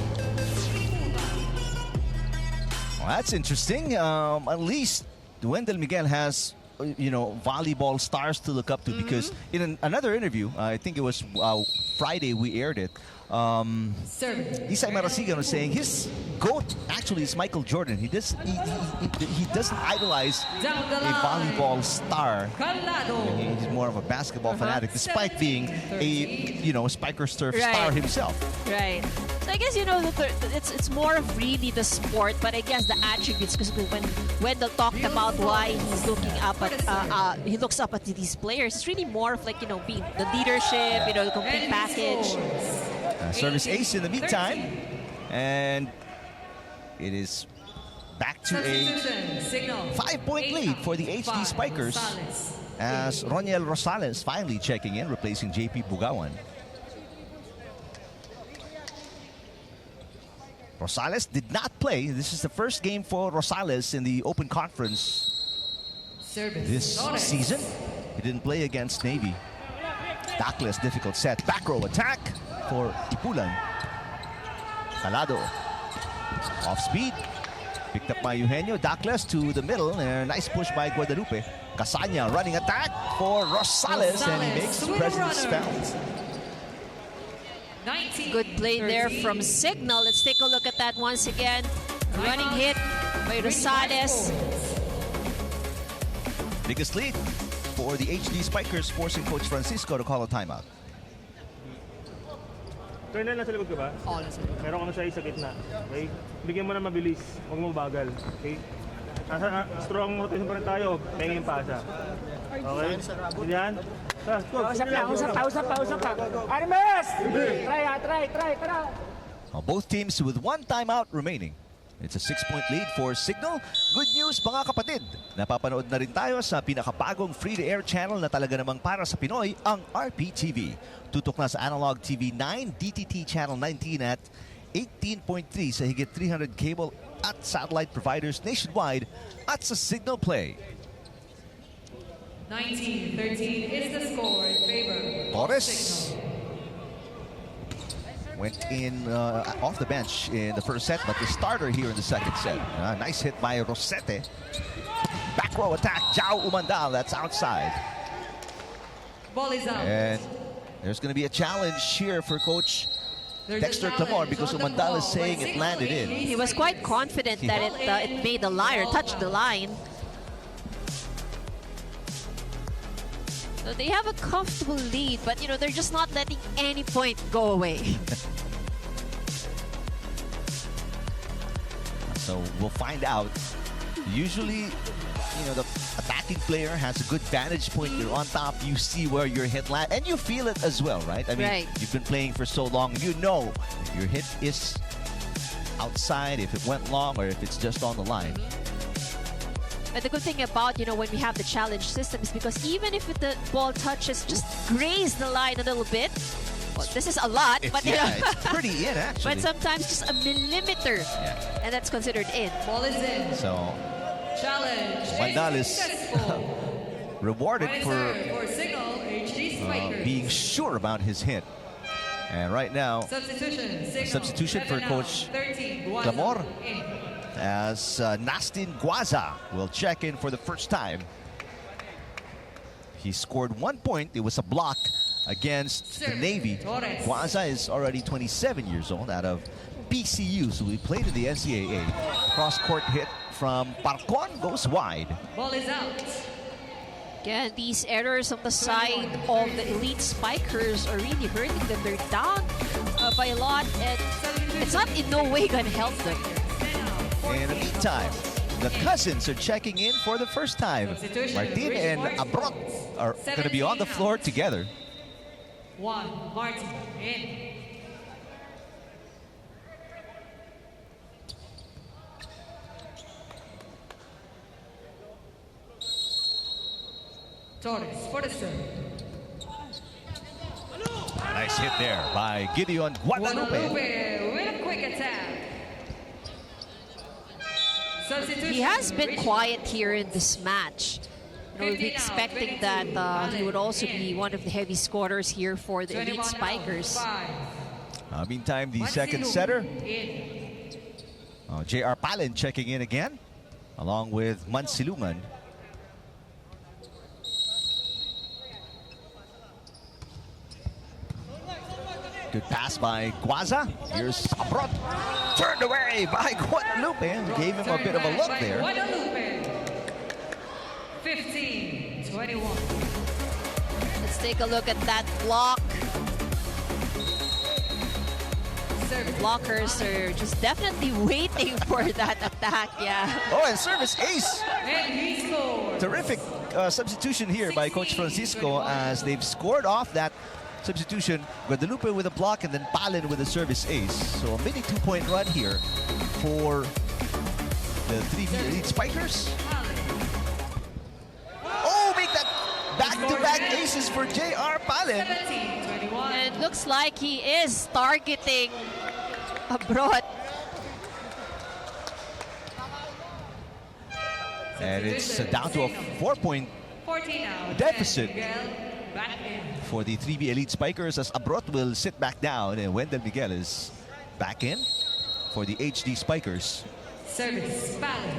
Well, that's interesting. At least Wendell Miguel has, volleyball stars to look up to because in another interview, I think it was Friday we aired it, Isai Marasigan was saying his GOAT actually is Michael Jordan. He doesn't idolize a volleyball star. He's more of a basketball fanatic, despite being a Spikers turf star himself. Right. So I guess it's more of really the sport, but I guess the attributes. Because when Wendell talked about why he's looking up at he looks up at these players, it's really more of like being the leadership, the complete package. Service ace in the meantime, and it is back to a 5-point lead for the HD Spikers as Roniel Rosales finally checking in, replacing JP Bugawan. Rosales did not play. This is the first game for Rosales in the Open Conference this season. He didn't play against Navy. Dakles, difficult set. Back row attack for Ipulan. Calado. Off speed. Picked up by Eugenio. Dakles to the middle. Nice push by Guadalupe. Casanya running attack for Rosales, and he makes his presence felt. Good play there from Cignal. Let's take a look at that once again. Running hit by Rosales. Biggest lead for the HD Spikers, forcing Coach Francisco to call a timeout. Colonel, nasa likod ka ba? Oo, nasa likod. Meron kang size sa gitna. Okay? Bigyan mo na mabilis. Huwag mo bagal. Okay? Strong rotation pa rin tayo. Pengin pasa. Okay? Ganyan. Usap pa. RMS! Try. Both teams with one timeout remaining. It's a 6-point lead for Cignal. Good news mga kapatid. Napapanood na rin tayo sa pinakabagong free-to-air channel na talaga namang para sa Pinoy, ang RPTV. Tutok na sa Analog TV 9, DTT Channel 19 at 18.3 sa higit 300 cable at satellite providers nationwide at sa Cignal Play. 19-13 is the score in favor of Torres Cignal. Went in off the bench in the first set, but the starter here in the second set. Nice hit by Rosete. Back row attack, Jao Umandal, that's outside. Ball is out. And there's going to be a challenge here for Coach Dexter Clamor because Umandal is saying it landed in. He was quite confident that it made the line or touched the line. So they have a comfortable lead, but they're just not letting any point go away. So we'll find out. Usually, the attacking player has a good vantage point. You're on top. You see where your hit lands, and you feel it as well, right? I mean, you've been playing for so long. You know if your hit is outside, if it went long, or if it's just on the line. But the good thing about, when we have the challenge system is because even if the ball touches, just graze the line a little bit, Well, this is a lot, but you know, it's pretty in actually. but sometimes just a millimeter, and that's considered in. Ball is in. So Challenge. Mandal is rewarded for Cignal HD Spikers. being sure about his hit. And right now, Substitution. substitution for Coach 13, Clamor in. as Nastin Guaza will check in for the first time. He scored 1 point. It was a block against the Navy. Guaza is already 27 years old, out of PCU, so he played in the NCAA. Cross-court hit from Parcon goes wide. Ball is out. Again, these errors on the side of the elite spikers are really hurting them. They're down by a lot, and it's not in no way going to help them. In the meantime, the cousins are checking in for the first time. Martin and Abrot are going to be on the floor together. Martin in. Torres for the serve. Nice hit there by Gideon Guadalupe. With a quick attack. Substitution. He has been quiet here in this match. You know, we'll be expecting that he would also be one of the heavy scorers here for the elite spikers. Meantime, the second setter, J.R. Palin checking in again, along with Mansilungan. Good pass by Guaza. Here's Abrot. Turned away by Guadalupe. Gave him a bit of a look there. Guadalupe. 15-21. Let's take a look at that block. The blockers are just definitely waiting for that attack, yeah. Oh, and service ace. And he scored. Terrific substitution here by Coach Francisco as they've scored off that substitution. Guadalupe with a block and then Palin with a service ace. So a mini 2-point run here for the 3B Elite Spikers. Oh, make that back-to-back aces for J.R. Palin. 17-21. And it looks like he is targeting Abrot. And it's down to a 4-point 14 now. deficit Back in. for the 3B Elite Spikers as Abrot will sit back down and Wendell Miguel is back in for the HD Spikers. Service. Palin.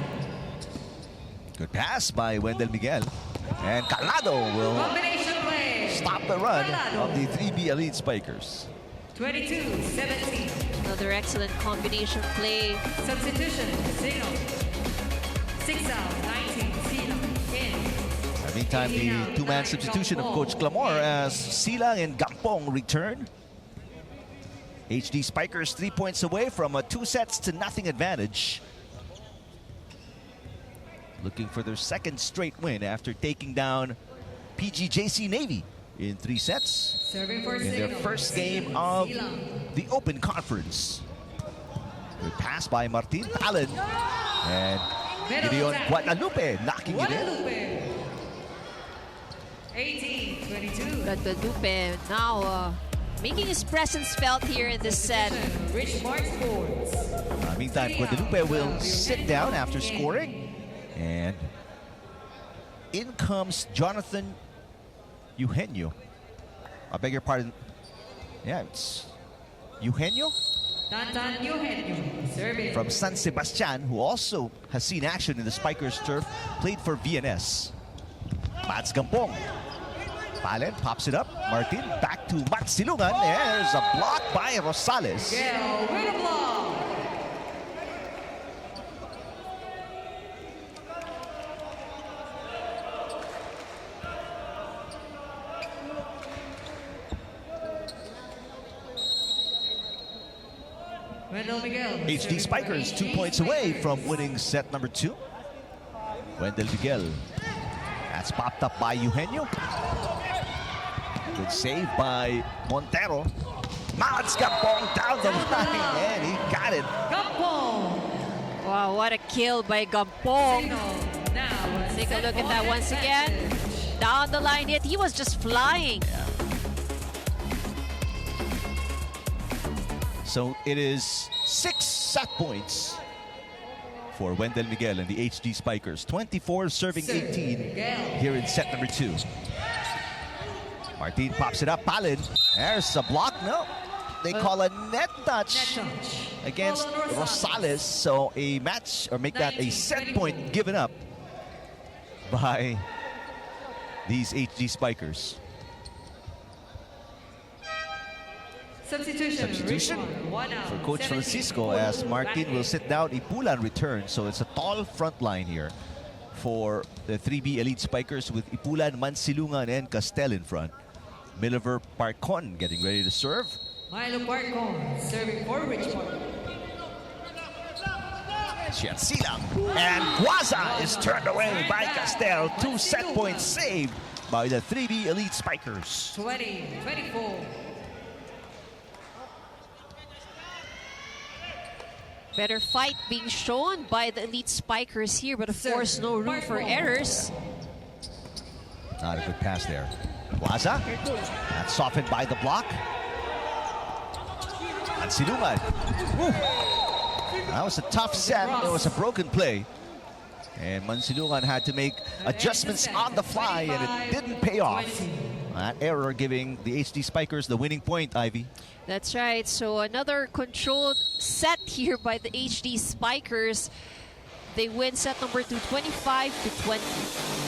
Good pass by Wendell Miguel. And Calado will Combination play. stop the run Calado. of the 3B Elite Spikers. 22-17. Another excellent combination play. Substitution. Cignal. 6 out. 19. Silang. In. Meantime, the two-man substitution of Coach Clamor as Silang and Gampong return. HD Spikers 3 points away from a 2-0 advantage. Looking for their second straight win after taking down PGJC Navy in 3 sets Serving for in their Cignal. first game of Silang. the Open Conference. Good pass by Martin Palin. And Gideon Guadalupe knocking it in. Guadalupe. 18-22. Guadalupe now making his presence felt here in this set. Richmarc Sports. Meantime, Guadalupe will sit down after scoring. And in comes Jonathan Eugenio. I beg your pardon. Yeah, it's Eugenio Tantan Eugenio. Serving. from San Sebastian, who also has seen action in the Spikers turf, played for VNS. Mats Gampong. Palin pops it up. Martin back to Mansilungan. There's a block by Rosales. Miguel with a block. Wendell Miguel. HD Spikers 2 points away from winning set number 2. Wendell Miguel. That's popped up by Eugenio. Good save by Montero. Mats Gampong down the line, and he got it. Gampong. Wow, what a kill by Gampong. Cignal. Now. Take a look at that once again. Down the line hit. He was just flying. So it is 6 set points for Wendell Miguel and the HD Spikers. 24 serving 18 here in set number 2. Martin pops it up. Palin. There's a block. No. They call a net touch against Rosales. So a match, or make that a set point given up by these HD Spikers. Substitution for Coach Francisco as Martin will sit down. Ipulan returns. So it's a tall front line here for the 3B Elite Spikers with Ipulan, Mansilungan, and Castel in front. Miliver Parcon getting ready to serve. Milo Parcon serving for Richmark. Silang and Guaza is turned away by Castel. 2 set points saved by the 3B Elite Spikers. 20-24. Better fight being shown by the Elite Spikers here, but of course no room for errors. Not a good pass there. Guaza, that's softened by the block. And Siluman. That was a tough set. It was a broken play. And Mansilungan had to make adjustments on the fly, and it didn't pay off. That error giving the HD Spikers the winning point, Ivy. That's right. So another controlled set here by the HD Spikers. They win set number 2, 25-20.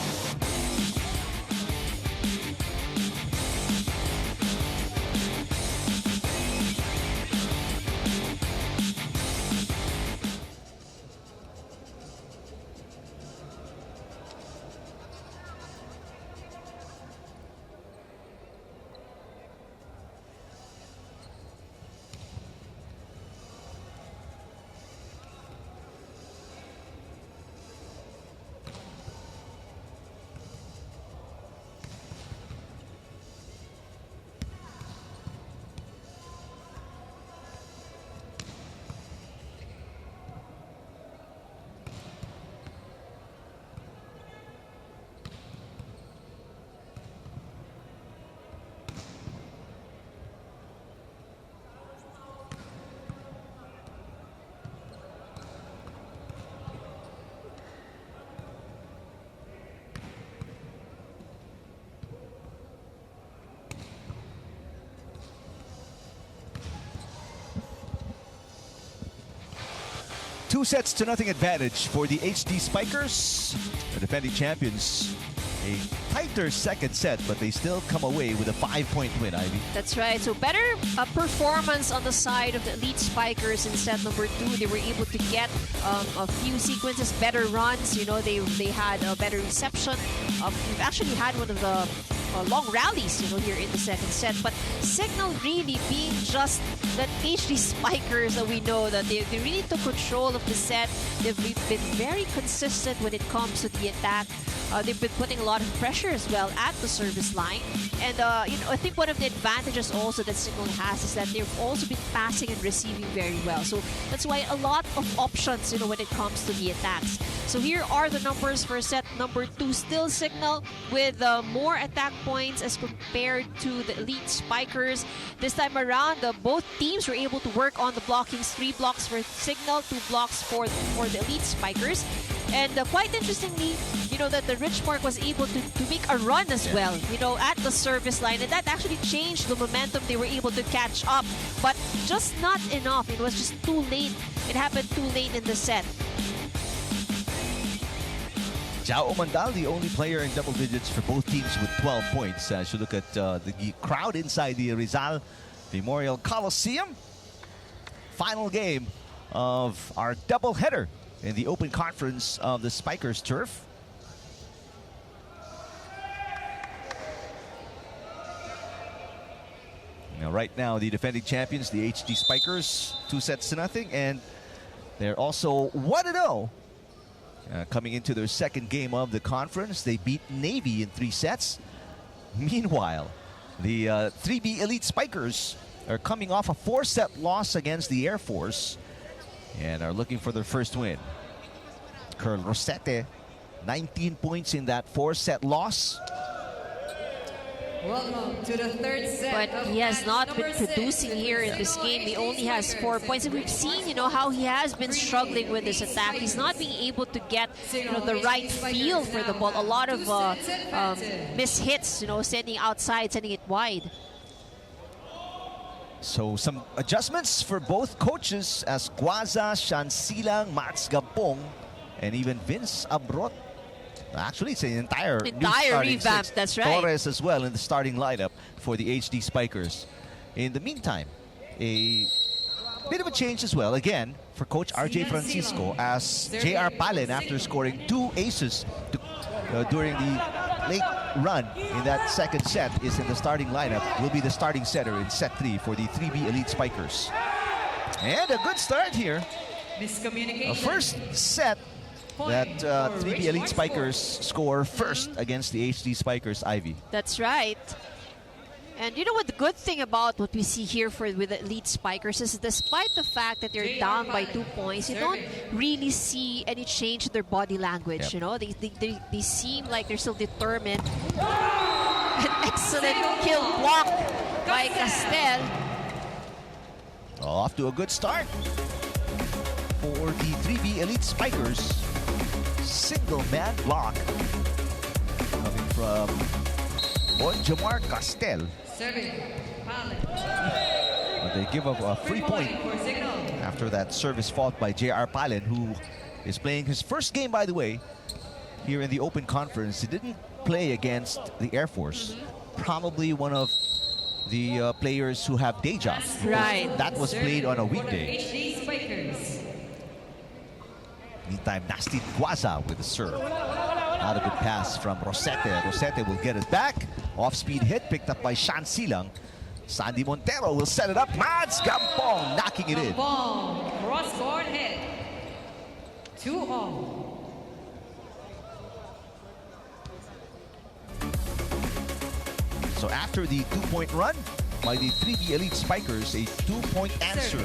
Two sets to nothing advantage for the HD Spikers, the defending champions. A tighter second set, but they still come away with a 5-point win, Ivy. That's right. So better performance on the side of the Elite Spikers in set number 2. They were able to get a few sequences, better runs. You know, they had a better reception. We've actually had one of the long rallies, you know, here in the second set. But Cignal really being just that HD Spikers that we know that they really took control of the set. They've been very consistent when it comes to the attack. They've been putting a lot of pressure as well at the service line. And, you know, I think one of the advantages also that Cignal has is that they've also been passing and receiving very well. So that's why a lot of options, you know, when it comes to the attacks. So here are the numbers for set number 2. Still Cignal with more attack points as compared to the Elite Spikers. This time around, both teams were able to work on the blockings. 3 blocks for Cignal, 2 blocks for the Elite Spikers. And quite interestingly, you know, that the Richmark was able to make a run as well, you know, at the service line. And that actually changed the momentum. They were able to catch up, but just not enough. It was just too late. It happened too late in the set. Jao Mandal, the only player in double digits for both teams with 12 points. As you look at the crowd inside the Rizal Memorial Coliseum. Final game of our doubleheader in the open conference of the Spikers turf. Now, right now, the defending champions, the HD Spikers, 2 sets to nothing, and they're also 1-0. Coming into their second game of the conference, they beat Navy in 3 sets. Meanwhile, the 3B Elite Spikers are coming off a 4-set loss against the Air Force and are looking for their first win. Curl Rosete, 19 points in that 4-set loss. Welcome to the third set. But he has not been producing here in this game. He only has 4 points. And we've seen, how he has been struggling with this attack. He's not being able to get, the right feel for the ball. A lot of miss hits, sending outside, sending it wide. So some adjustments for both coaches as Guaza, Silang, Mats Gampong, and even Vince Abrot. Actually, it's an entire new starting revamp, six. that's right. Torres as well in the starting lineup for the HD Spikers. In the meantime, a bit of a change as well, again, for Coach RJ Francisco, as JR Palen, after scoring 2 aces during the late run in that second set, is in the starting lineup, will be the starting setter in set 3 for the 3B Elite Spikers. And a good start here. Miscommunication. First set that 3B Elite Spikers score first against the HD Spikers, Ivy. That's right. And you know what the good thing about what we see here with the Elite Spikers is, despite the fact that they're down by 2 points, you don't really see any change in their body language. Yep. They seem like they're still determined. An excellent kill block by Castel. Off to a good start for the 3B Elite Spikers. Single man block coming from Jamar Castel. But they give up a free point after that service fault by JR Palen, who is playing his first game, by the way, here in the Open Conference. He didn't play against the Air Force. Probably one of the players who have day jobs. Right. That was played on a weekday. Meantime, nasty Guaza with the serve. Not a good pass from Rosete. Rosete will get it back. Off-speed hit picked up by Silang. Sandy Montero will set it up. Mads Gampong knocking it in. Cross-court hit. 2-0. So after the 2-point run by the 3B Elite Spikers, a 2-point answer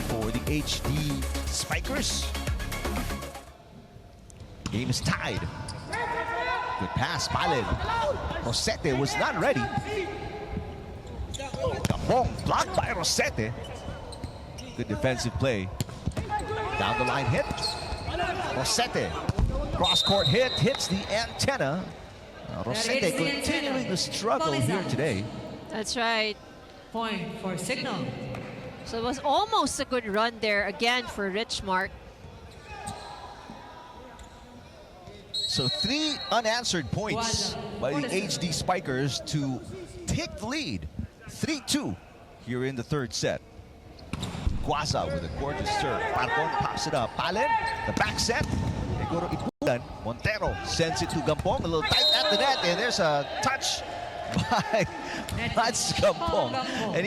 for the HD Spikers. Game is tied. Good pass, Palen. Rosete was not ready. Gampong blocked by Rosete. Good defensive play. Down the line hit. Rosete. Cross-court hit, hits the antenna. Rosete continuing to struggle here today. That's right. Point for Cignal. So it was almost a good run there again for Richmark. So 3 unanswered points by the HD Spikers to take the lead. 3-2 here in the third set. Guaza with a gorgeous serve. Parcon pops it up. Palen, the back set. They go to Ipulan. Montero sends it to Gampong. A little tight at the net. And there's a touch by Mats Gampong. And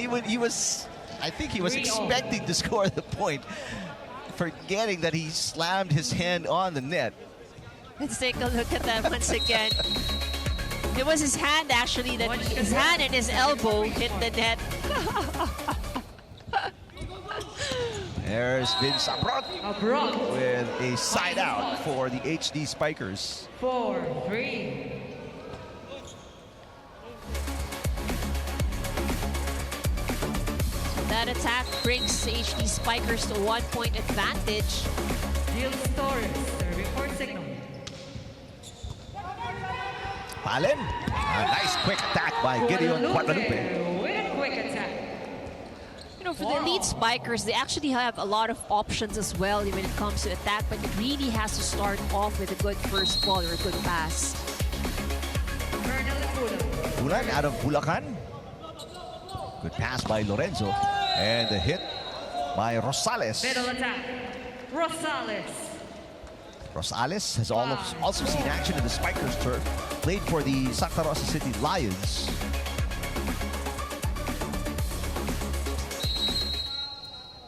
I think he was expecting to score the point, forgetting that he slammed his hand on the net. Let's take a look at that once again. It was his hand, actually, his hand and his elbow hit the net. There's Vince Abrot with a side out for the HD Spikers. 4-3. That attack brings HD Spikers to 1-point advantage. Gil Torres serving for Cignal. Palen, a nice quick attack by Gideon Guadalupe. With a quick attack. For the Elite Spikers, they actually have a lot of options as well when it comes to attack, but it really has to start off with a good first ball or a good pass. Ulan out of Bulacan. Good pass by Lorenzo. And the hit by Rosales. Middle attack. Rosales. Rosales has also seen action in the Spikers turf. Played for the Santa Rosa City Lions.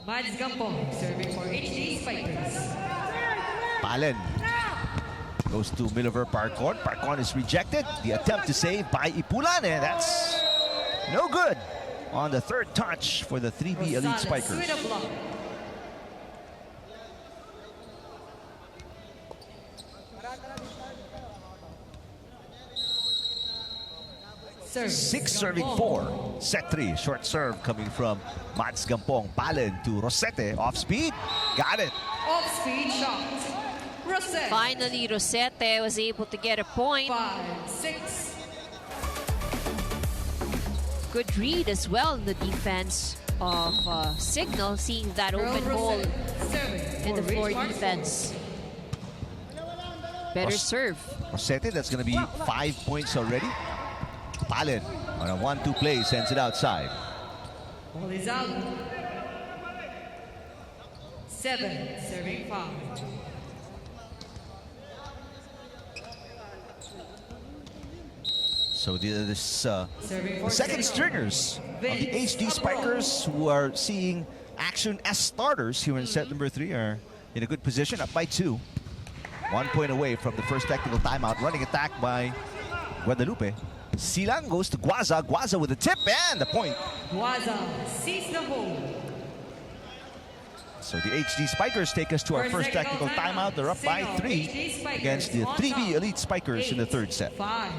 Mads Gampong serving for HD Spikers. Palen goes to Miliver Parcon. Parcon is rejected. The attempt to save by Ipulan, and that's no good on the third touch for the 3B Elite Spikers. 6 serving 4. Set 3. Short serve coming from Mats Gampong. Palen to Rosete. Off speed. Got it. Off-speed shot. Rosette. Finally, Rosete was able to get a point. 5-6. Good read as well in the defense of Cignal, seeing that open hole in the floor defense. Better serve. Rosete, that's going to be 5 points already. Palen on a 1-2 play sends it outside. Ball is out. 7 serving 5. So the second stringers of the HD Spikers, who are seeing action as starters here in set number 3, are in a good position, up by 2. 1 point away from the first technical timeout. Running attack by Guadalupe. Silang goes to Guaza. Guaza with a tip and the point. Guaza sees the hole. So the HD Spikers take us to our first technical timeout. They're up by 3 against the 3B Elite Spikers in the third set. 5.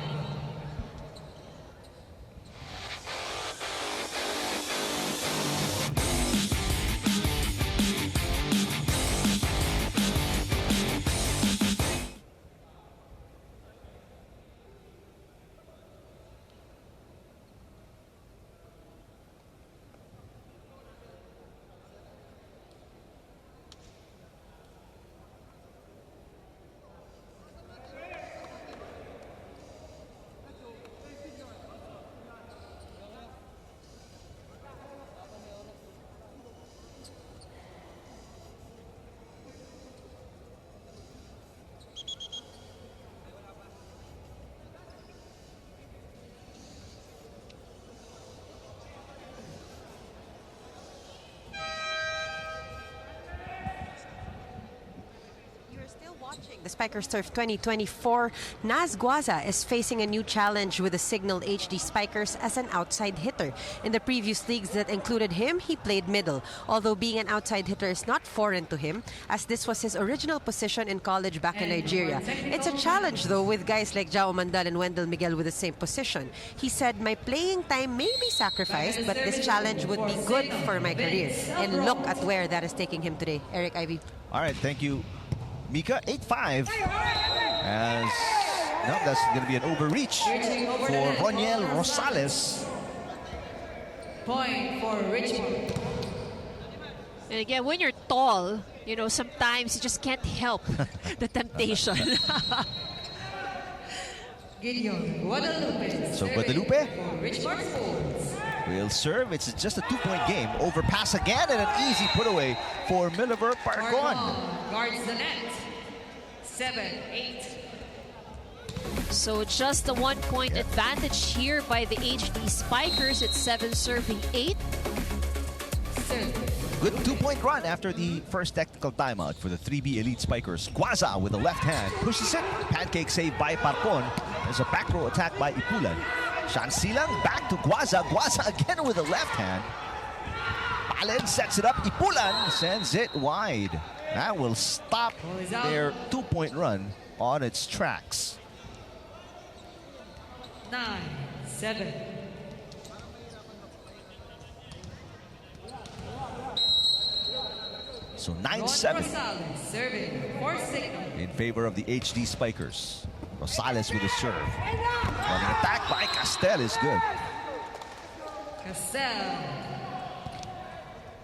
The Spikers Turf 2024, Naz Guaza is facing a new challenge with the Cignal HD Spikers as an outside hitter. In the previous leagues that included him, he played middle, although being an outside hitter is not foreign to him, as this was his original position in college back in Nigeria. It's a challenge, though, with guys like Jao Mandal and Wendell Miguel with the same position. He said, "My playing time may be sacrificed, but this challenge would be good for my career." And look at where that is taking him today. Eric Ivy. All right, thank you, Mika. 8-5. As no, that's going to be an overreach for Roniel Rosales. Point for Richmark. And again, when you're tall, you know, sometimes you just can't help the temptation. Gideon Guadalupe. So Guadalupe For Richmarc Sports. will serve. It's just a 2-point game. Overpass again and an easy put away for Miliver Parcon. Guards the net. 7-8. So just a 1-point advantage here by the HD Spikers. It's 7 serving 8. Good 2-point run after the first technical timeout for the 3B Elite Spikers. Guaza with the left hand pushes it. Pancake save by Parcon. There's a back row attack by Ipulan. Shan Silang back to Guaza. Guaza again with the left hand. Palen sets it up. Ipulan sends it wide. That will stop their 2-point run on its tracks. 9-7. So 9-7 Rosales serving for Cignal. in favor of the HD Spikers. Rosales with a serve. Running attack by Castel is good. Cassell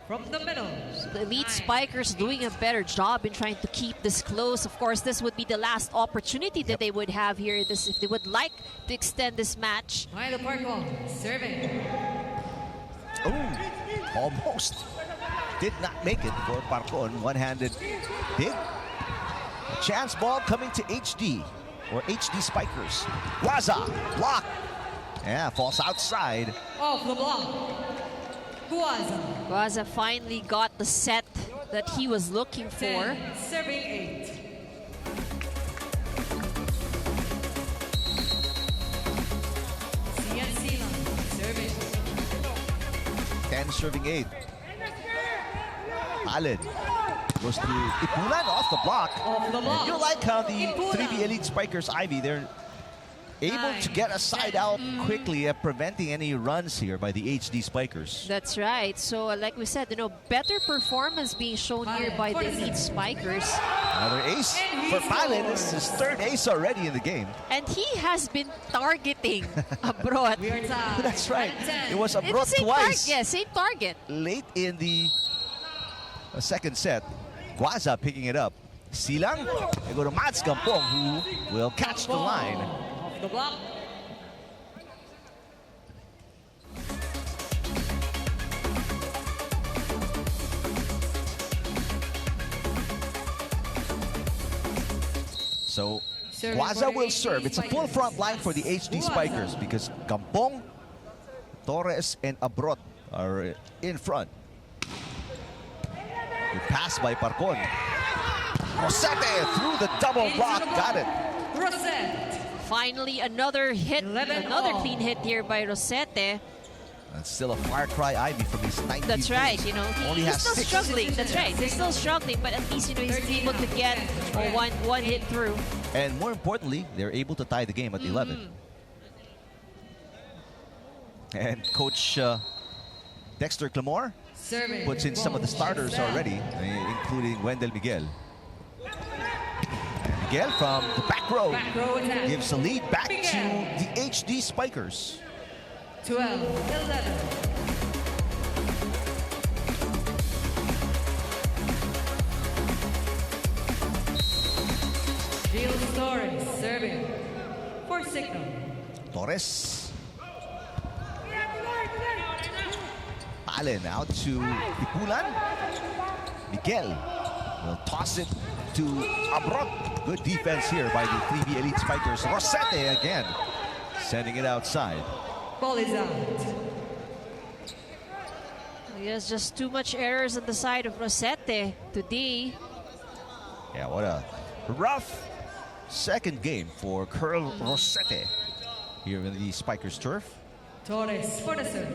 from the middle. So the Elite Spikers doing a better job in trying to keep this close. Of course, this would be the last opportunity that they would have here. This, if they would like to extend this match. Milo Parcon serving. Oh, almost. Did not make it for Parcon. One-handed big. A chance ball coming to HD, or HD Spikers. Guaza, block. Yeah, falls outside. Off the block. Guaza. Guaza finally got the set that he was looking for. 10 serving 8. CNC serving. 10 serving 8. Palen goes to Ipulan off the block. Off the block. You like how the Ipulan. 3B Elite Spikers, Ivy, they're able to get a side out quickly, preventing any runs here by the HD Spikers. That's right. So like we said, better performance being shown here by the Elite Spikers. Another ace for Palin. This is his third ace already in the game. And he has been targeting Abrot. That's right. It was Abrot twice. Same target. Late in the second set, Guaza picking it up. Silang, they go to Mats Gampong, who will catch the line. Off the block. So Guaza will serve. It's a full front line for the HD Spikers because Gampong, Torres, and Abrot are in front. Good pass by Parcon. Rosete through the double block, got it. Rosette. Finally, another hit, another clean hit here by Rosete. That's still a far cry Ivy from his 19. That's right, Only he's has still 6. struggling. That's right, he's still struggling, but at least he's able to get one hit through. And more importantly, they're able to tie the game at 11. And Coach Dexter Clamore puts in some of the starters already, including Wendell Miguel. And Miguel from the back row gives the lead back to the HD Spikers. 12, 11. Gil Torres serving for Cignal. Torres. Allen out to Ipulan. Miguel will toss it to Abrot. Good defense here by the 3B Elite Spikers. Rosete again, sending it outside. Ball is out. There's just too much errors on the side of Rosete today. Yeah, what a rough second game for Curl Rosete here in the Spikers turf. Torres for the serve.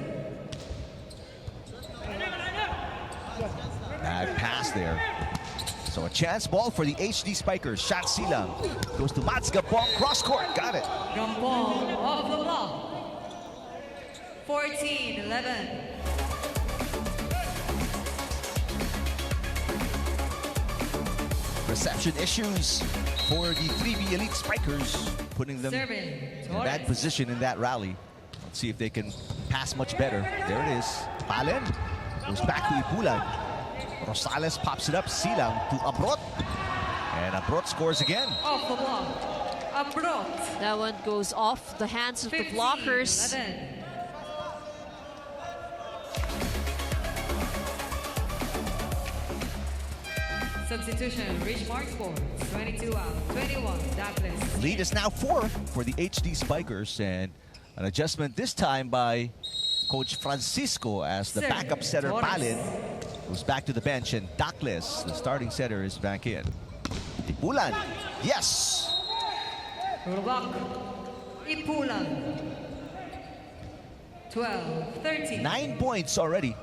Bad pass there. So a chance ball for the HD Spikers. Shot Silang goes to Mats Gampong, cross court, got it. Gampong off the block. 14, 11. Reception issues for the 3B Elite Spikers, putting them in that position in that rally. Let's see if they can pass much better. There it is. Palen goes back to Ipulan. Rosales pops it up. Silang to Abrot. And Abrot scores again. Off the block. Abrot. That one goes off the hands of 15, the blockers. 11. Substitution, Richmarc Sports, 22 out, 21, Douglas. Lead is now 4 for the HD Spikers, and an adjustment this time by Coach Francisco as the backup setter Palin goes back to the bench, and Douglas, the starting setter, is back in. Ipulan, yes! Block, Ipulan. 12, 13. 9 points already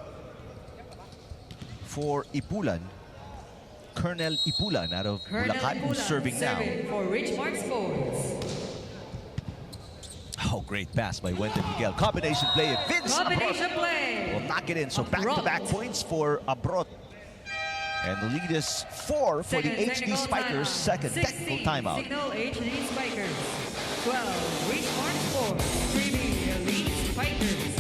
for Ipulan. Colonel Ipulan out of Bulacan, who's serving now. For Richmarc Sports. Oh, great pass by Wendell Miguel. Combination play, and Vince Combination Abrot play. will knock it in. So back-to-back points for Abrot. And the lead is 4 for the HD Spikers. Second technical timeout. Cignal HD Spikers. 12, Richmarc Sports. 3B Elite Spikers.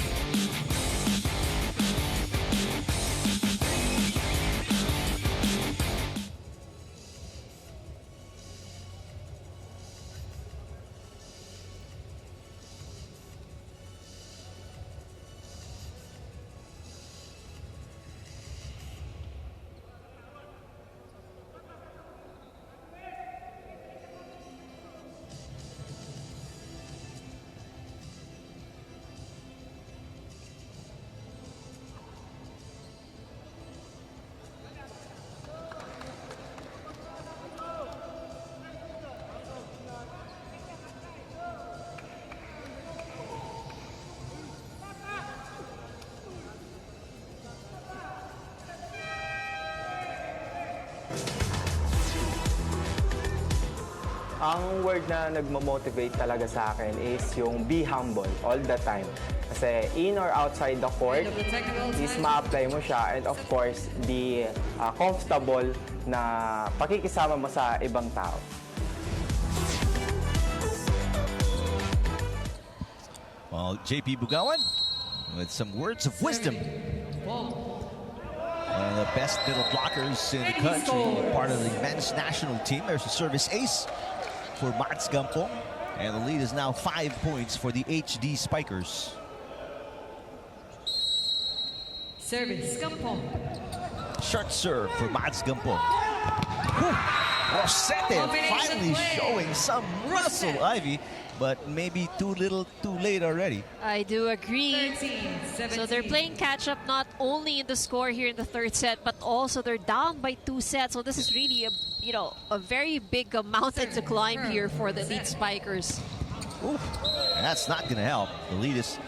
Ang word na nagmo-motivate talaga sa akin is yung be humble all the time. Kasi in or outside the court, is ma-apply mo siya, and of course, be comfortable na pakikisama mo sa ibang tao. Well, JP Bugawan with some words of wisdom. One of the best middle blockers in the country, part of the men's national team. There's a service ace for Mats Gampong, and the lead is now 5 points for the HD Spikers. Service Gampong. Short serve for Mats Gampong. Rosete finally showing some muscle, Ivy, but maybe too little, too late already. I do agree. 13, So they're playing catch-up not only in the score here in the third set, but also they're down by 2 sets. So this is really a very big mountain to climb here for the Elite Spikers. Oof, that's not going to help. The lead is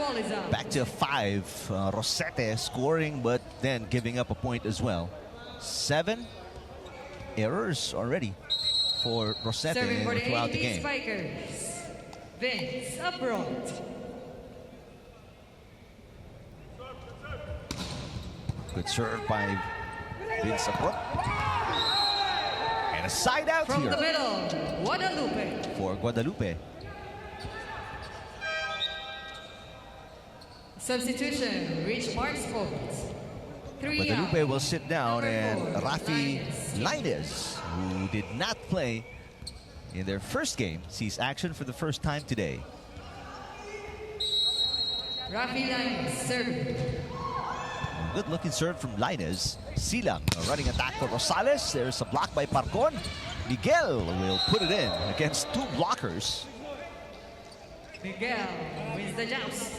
back to 5. Rosete scoring, but then giving up a point as well. 7 errors already for Rosete Serving for the throughout the HD game. Spikers. Vince Abroad. Good serve by Vince Abroad. And a side out From here the middle, Guadalupe. for Guadalupe. Substitution, Richmarc Sports. 3 Guadalupe out. will sit down, and Number 4, Rafi Linus. Linus, who did not play in their first game, sees action for the first time today. Rafi Linus, serving. Good looking serve from Linus. Silang, a running attack for Rosales. There's a block by Parcon. Miguel will put it in against 2 blockers. Miguel wins the joust.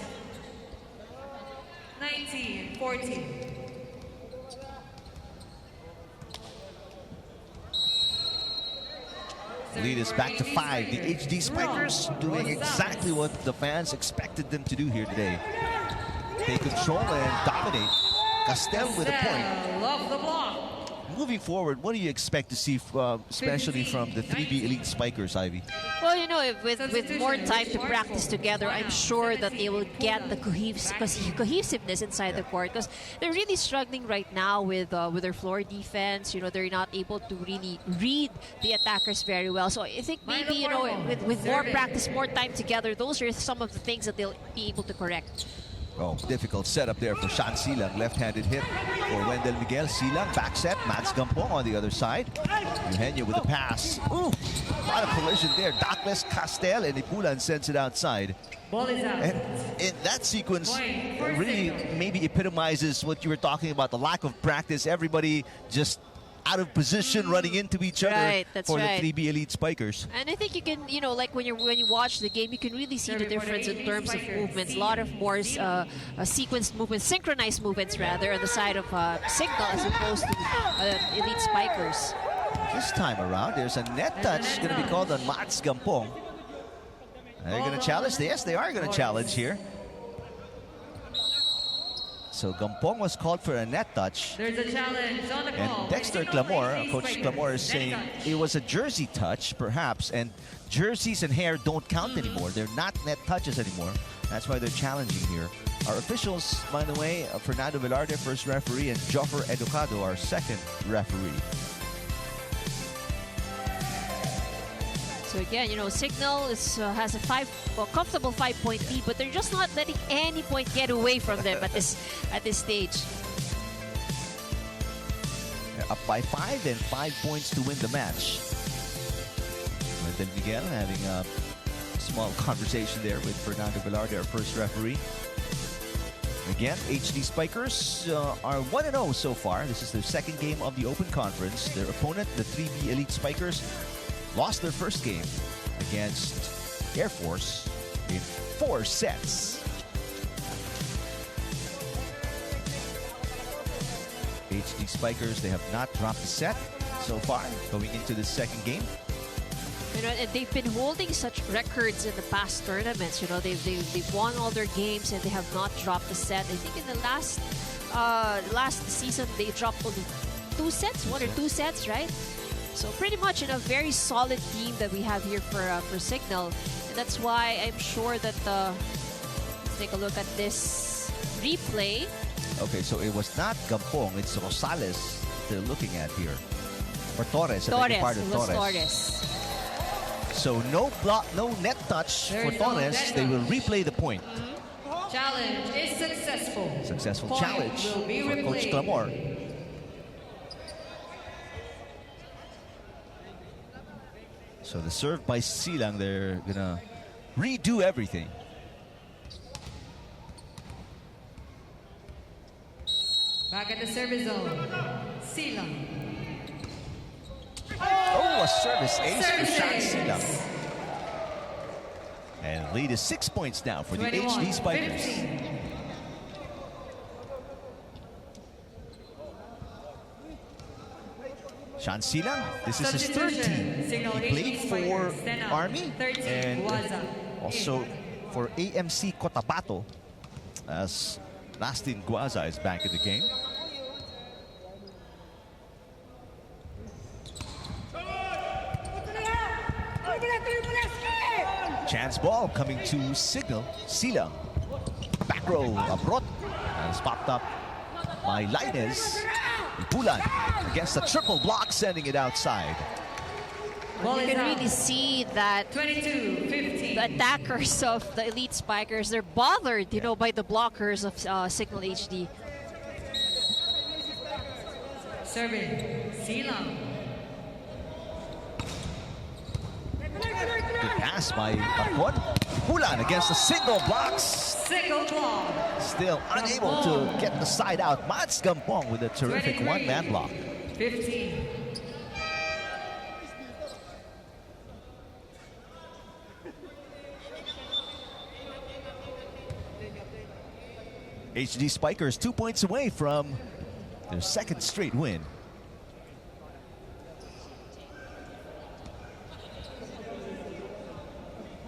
19-14. Lead is back to 5. The HD Spikers doing exactly what the fans expected them to do here today. They control and dominate. Castel with a point. Love the block. Moving forward, what do you expect to see, especially from the 3B Elite Spikers, Ivy? Well, with more time to practice together, I'm sure that they will get the cohesiveness inside the court, because they're really struggling right now with their floor defense. They're not able to really read the attackers very well. So I think maybe, with more practice, more time together, those are some of the things that they'll be able to correct. Oh, difficult setup there for Sean Silang. Left-handed hit for Wendell Miguel. Silang, back set. Mats Gampong on the other side. Eugenio with a pass. Ooh, a lot of collision there. Douglas, Castel, and Ipulan sends it outside. Ball is out. And in that sequence, really maybe epitomizes what you were talking about, the lack of practice. Everybody just out of position, running into each other for the 3B Elite Spikers. And I think you can, like when you watch the game, you can really see the difference in terms of movements. A lot of more sequenced movements, synchronized movements rather, on the side of Cignal as opposed to Elite Spikers. This time around, there's a net touch going to be called on Mats Gampong. They're going to challenge. Yes, they are going to challenge here. So Gampong was called for a net touch. There's a challenge on the call. And Dexter Clamor, Coach Clamor, is saying it was a jersey touch, perhaps, and jerseys and hair don't count anymore. They're not net touches anymore. That's why they're challenging here. Our officials, by the way, Fernando Velarde, first referee, and Joffer Educado, our second referee. So again, Cignal has a comfortable 5-point lead, but they're just not letting any point get away from them at this stage. They're up by 5 and 5 points to win the match. Wendell Miguel having a small conversation there with Fernando Velarde, our first referee. Again, HD Spikers are 1-0 so far. This is their second game of the Open Conference. Their opponent, the 3B Elite Spikers, lost their first game against Air Force in 4 sets. HD Spikers, they have not dropped a set so far going into the second game. And they've been holding such records in the past tournaments. They've won all their games and they have not dropped a set. I think in the last season they dropped only 2 sets, 1 or 2 sets, right? So pretty much in a very solid team that we have here for Cignal. And that's why I'm sure that, let's take a look at this replay. Okay, so it was not Gampong, it's Rosales they're looking at here. Or Torres, Torres. So no block, no net touch for Torres. They will replay the point. Challenge is successful. Successful Point challenge will be for Coach replayed. Clamor. So the serve by Silang, they're gonna redo everything. Back at the service zone. Silang. Oh, a service ace for Service Sean ace. Silang. And lead is 6 points now for the 21, HD Spikers. 15. Sean Silang, this is his third team. Cignal He played HD for Spikers, stand up. Army 13, and Guaza. also for AMC Cotabato, as Lastin Guaza is back in the game. Chance ball coming to Cignal. Silang. Back row, Abrot. And it's popped up by Lainez. Bulan against the triple block, sending it outside. Ball You is can out. really see that 22-15. the attackers of the Elite Spikers, they're bothered, you know, by the blockers of Cignal HD. Serving. Silang. Good pass by Bakwan. Bulan against the single blocks. Single block. Still unable to get the side out. Mats Gampong with a terrific 23, one-man block. 15. HD Spikers 2 points away from their second straight win.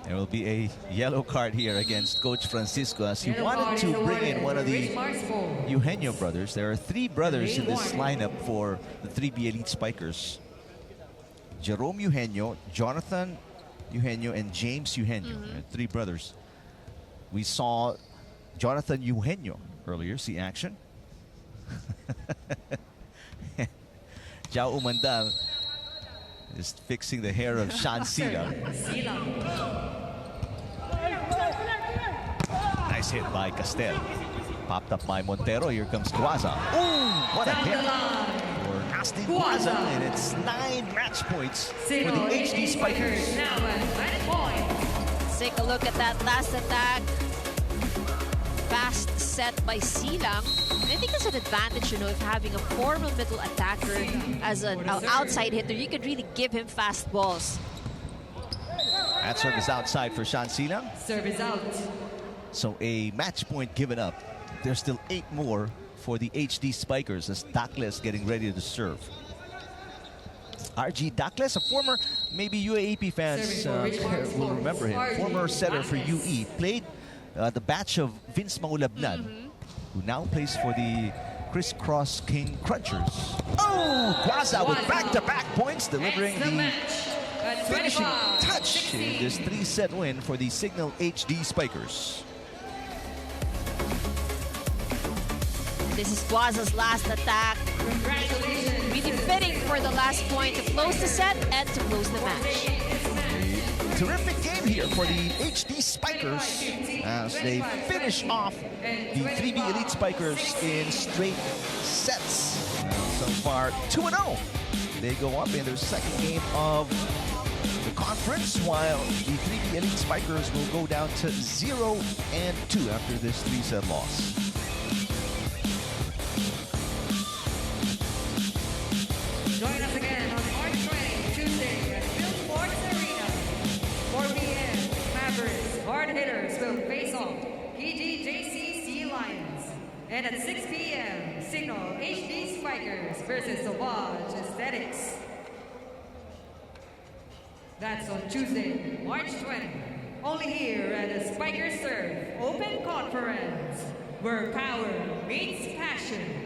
There will be a yellow card here against Coach Francisco as he Yellow wanted card to is bring in awarded one of to the Richmarc Sports. Eugenio brothers. There are three brothers in this warning. lineup for the 3B Elite Spikers. Jerome Eugenio, Jonathan Eugenio, and James Eugenio. Three brothers. We saw Jonathan Eugenio earlier, see action. Jao Umandal is fixing the hair of Sean Silang. Silang. Nice hit by Castel. Popped up by Montero. Here comes Guaza. Oh, what a Down the hit line. for Nasty Guaza. Guaza. And it's 9 match points for the Cignal HD Spikers. now at 9 points. Let's take a look at that last attack. Fast set by Silang. And I think that's an advantage, you know, if having a formal middle attacker as an outside hitter, you could really give him fast balls. That serve is outside for Sean Silang. Serve is out. So a match point given up. There's still 8 more for the HD Spikers as Dakles getting ready to serve. RG Dakles, a former, maybe UAAP fans Serving for Richmarc will remember him. Sports. Former setter for Dakles. UE. Played the batch of Vince Maulabnan, who now plays for the Crisscross King Crunchers. Oh, Guaza with back-to-back points, delivering Ends the the match at finishing 25, touch in 16. this 3-set win for the Cignal HD Spikers. This is Guaza's last attack. Congratulations. Really fitting for the last point to close the set and to close the match. Terrific game here for the HD Spikers as they finish off the 3B Elite Spikers in straight sets. So far, 2-0. They go up in their second game of the conference, while the 3B Elite Spikers will go down to 0-2 after this 3-set loss. Join us again on March 20, Tuesday at Phil Sports Arena. 4 p.m. Mavericks Hard Hitters will face off PGJCC Lions. And at 6 p.m. Cignal HD Spikers versus Sauvage Aesthetics. That's on Tuesday, March 20. Only here at the Spikers Surf Open Conference, where power meets passion.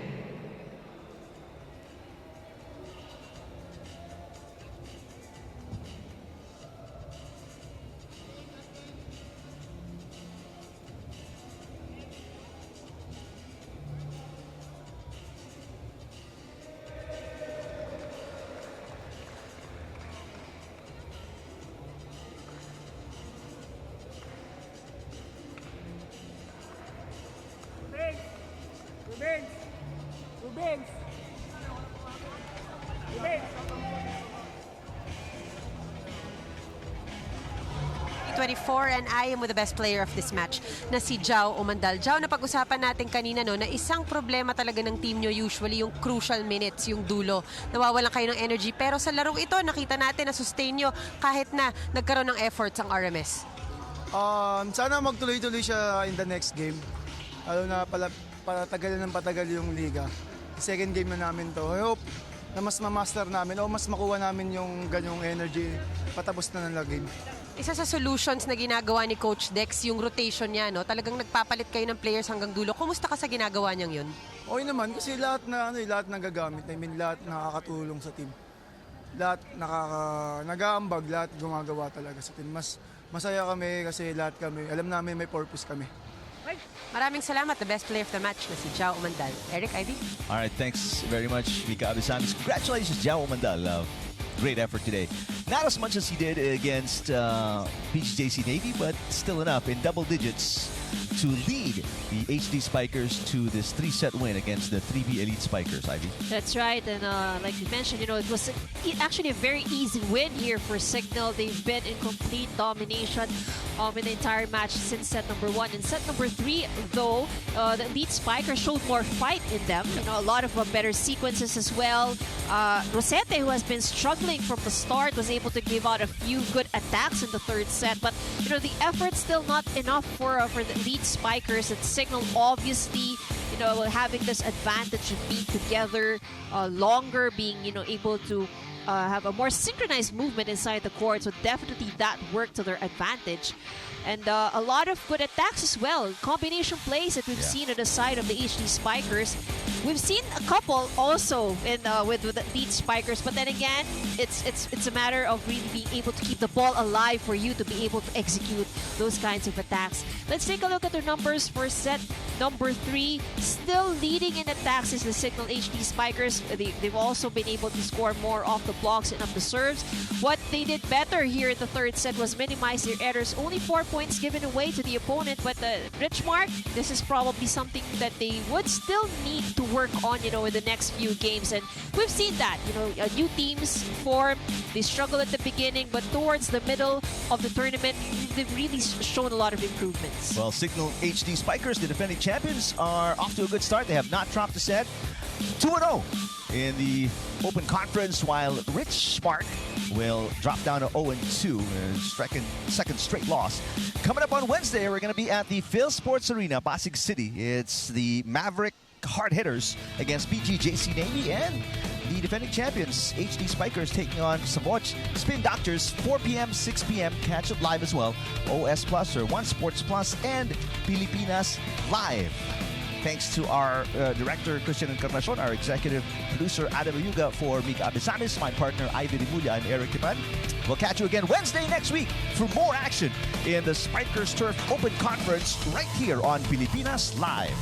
Defense. Defense. 24 and I am with the best player of this match na si Jao Umandal. Jao, napag-usapan natin kanina no, na isang problema talaga ng team nyo usually yung crucial minutes, yung dulo. Nawawalan kayo ng energy pero sa larong ito nakita natin na sustain nyo kahit na nagkaroon ng efforts ang RMS. Sana magtuloy-tuloy siya in the next game. Lalo na patagalan ng patagal yung liga. Second game na namin to. I hope na mas ma-master namin o mas makuha namin yung ganyong energy patapos na ng game. Isa sa solutions na ginagawa ni Coach Dex, yung rotation niya, no? Talagang nagpapalit kayo ng players hanggang dulo. Kumusta ka sa ginagawa niyang yun? Okay naman kasi lahat lahat nagagamit. I mean, lahat nakakatulong sa team. Lahat nag-aambag, lahat gumagawa talaga sa team. Mas masaya kami kasi lahat kami, alam namin may purpose kami. Maraming salamat. The best player of the match na si Jao Umandal. Eric, Ivy? All right, thanks very much, Mika Abisamis. Congratulations, Jao Umandal. Great effort today. Not as much as he did against PGJC Navy, but still enough in double digits to lead the HD Spikers to this 3-set win against the 3B Elite Spikers, Ivy. That's right, and like you mentioned, it was actually a very easy win here for Cignal. They've been in complete domination in the entire match since set number 1. In set number 3, though, the Elite Spikers showed more fight in them. A lot of better sequences as well. Rosete, who has been struggling from the start, was able to give out a few good attacks in the third set, but the effort's still not enough for the Elite Spikers. And Cignal obviously having this advantage of being together longer, being able to have a more synchronized movement inside the court, so definitely that worked to their advantage. And a lot of good attacks as well. Combination plays that we've seen on the side of the HD Spikers. We've seen a couple also with the Elite Spikers, but then again, it's a matter of really being able to keep the ball alive for you to be able to execute those kinds of attacks. Let's take a look at their numbers for set number 3. Still leading in attacks is the Cignal HD Spikers. They've also been able to score more off the blocks and off the serves. What they did better here in the third set was minimize their errors. Only 4 points given away to the opponent, but Richmark, this is probably something that they would still need to work on, in the next few games. And we've seen that, new teams form, they struggle at the beginning, but towards the middle of the tournament, they've really shown a lot of improvements. Well, Cignal HD Spikers, the defending champions, are off to a good start. They have not dropped a set. 2-0 in the Open Conference, while Richmark will drop down to 0-2 and second straight loss. Coming up on Wednesday, we're going to be at the Phil Sports Arena, Pasig City. It's the Maverick Hard Hitters against PGJC Navy and the defending champions, HD Spikers, taking on Savoy Spin Doctors, 4 p.m., 6 p.m. Catch it live as well. OS Plus or One Sports Plus and Pilipinas Live. Thanks to our director, Christian Encarnacion, our executive producer, Adam Ayuga, for Mika Abisamis, my partner, Ivy Rimulya, and Eric Tipan. We'll catch you again Wednesday next week for more action in the Spikers Turf Open Conference right here on Pilipinas Live.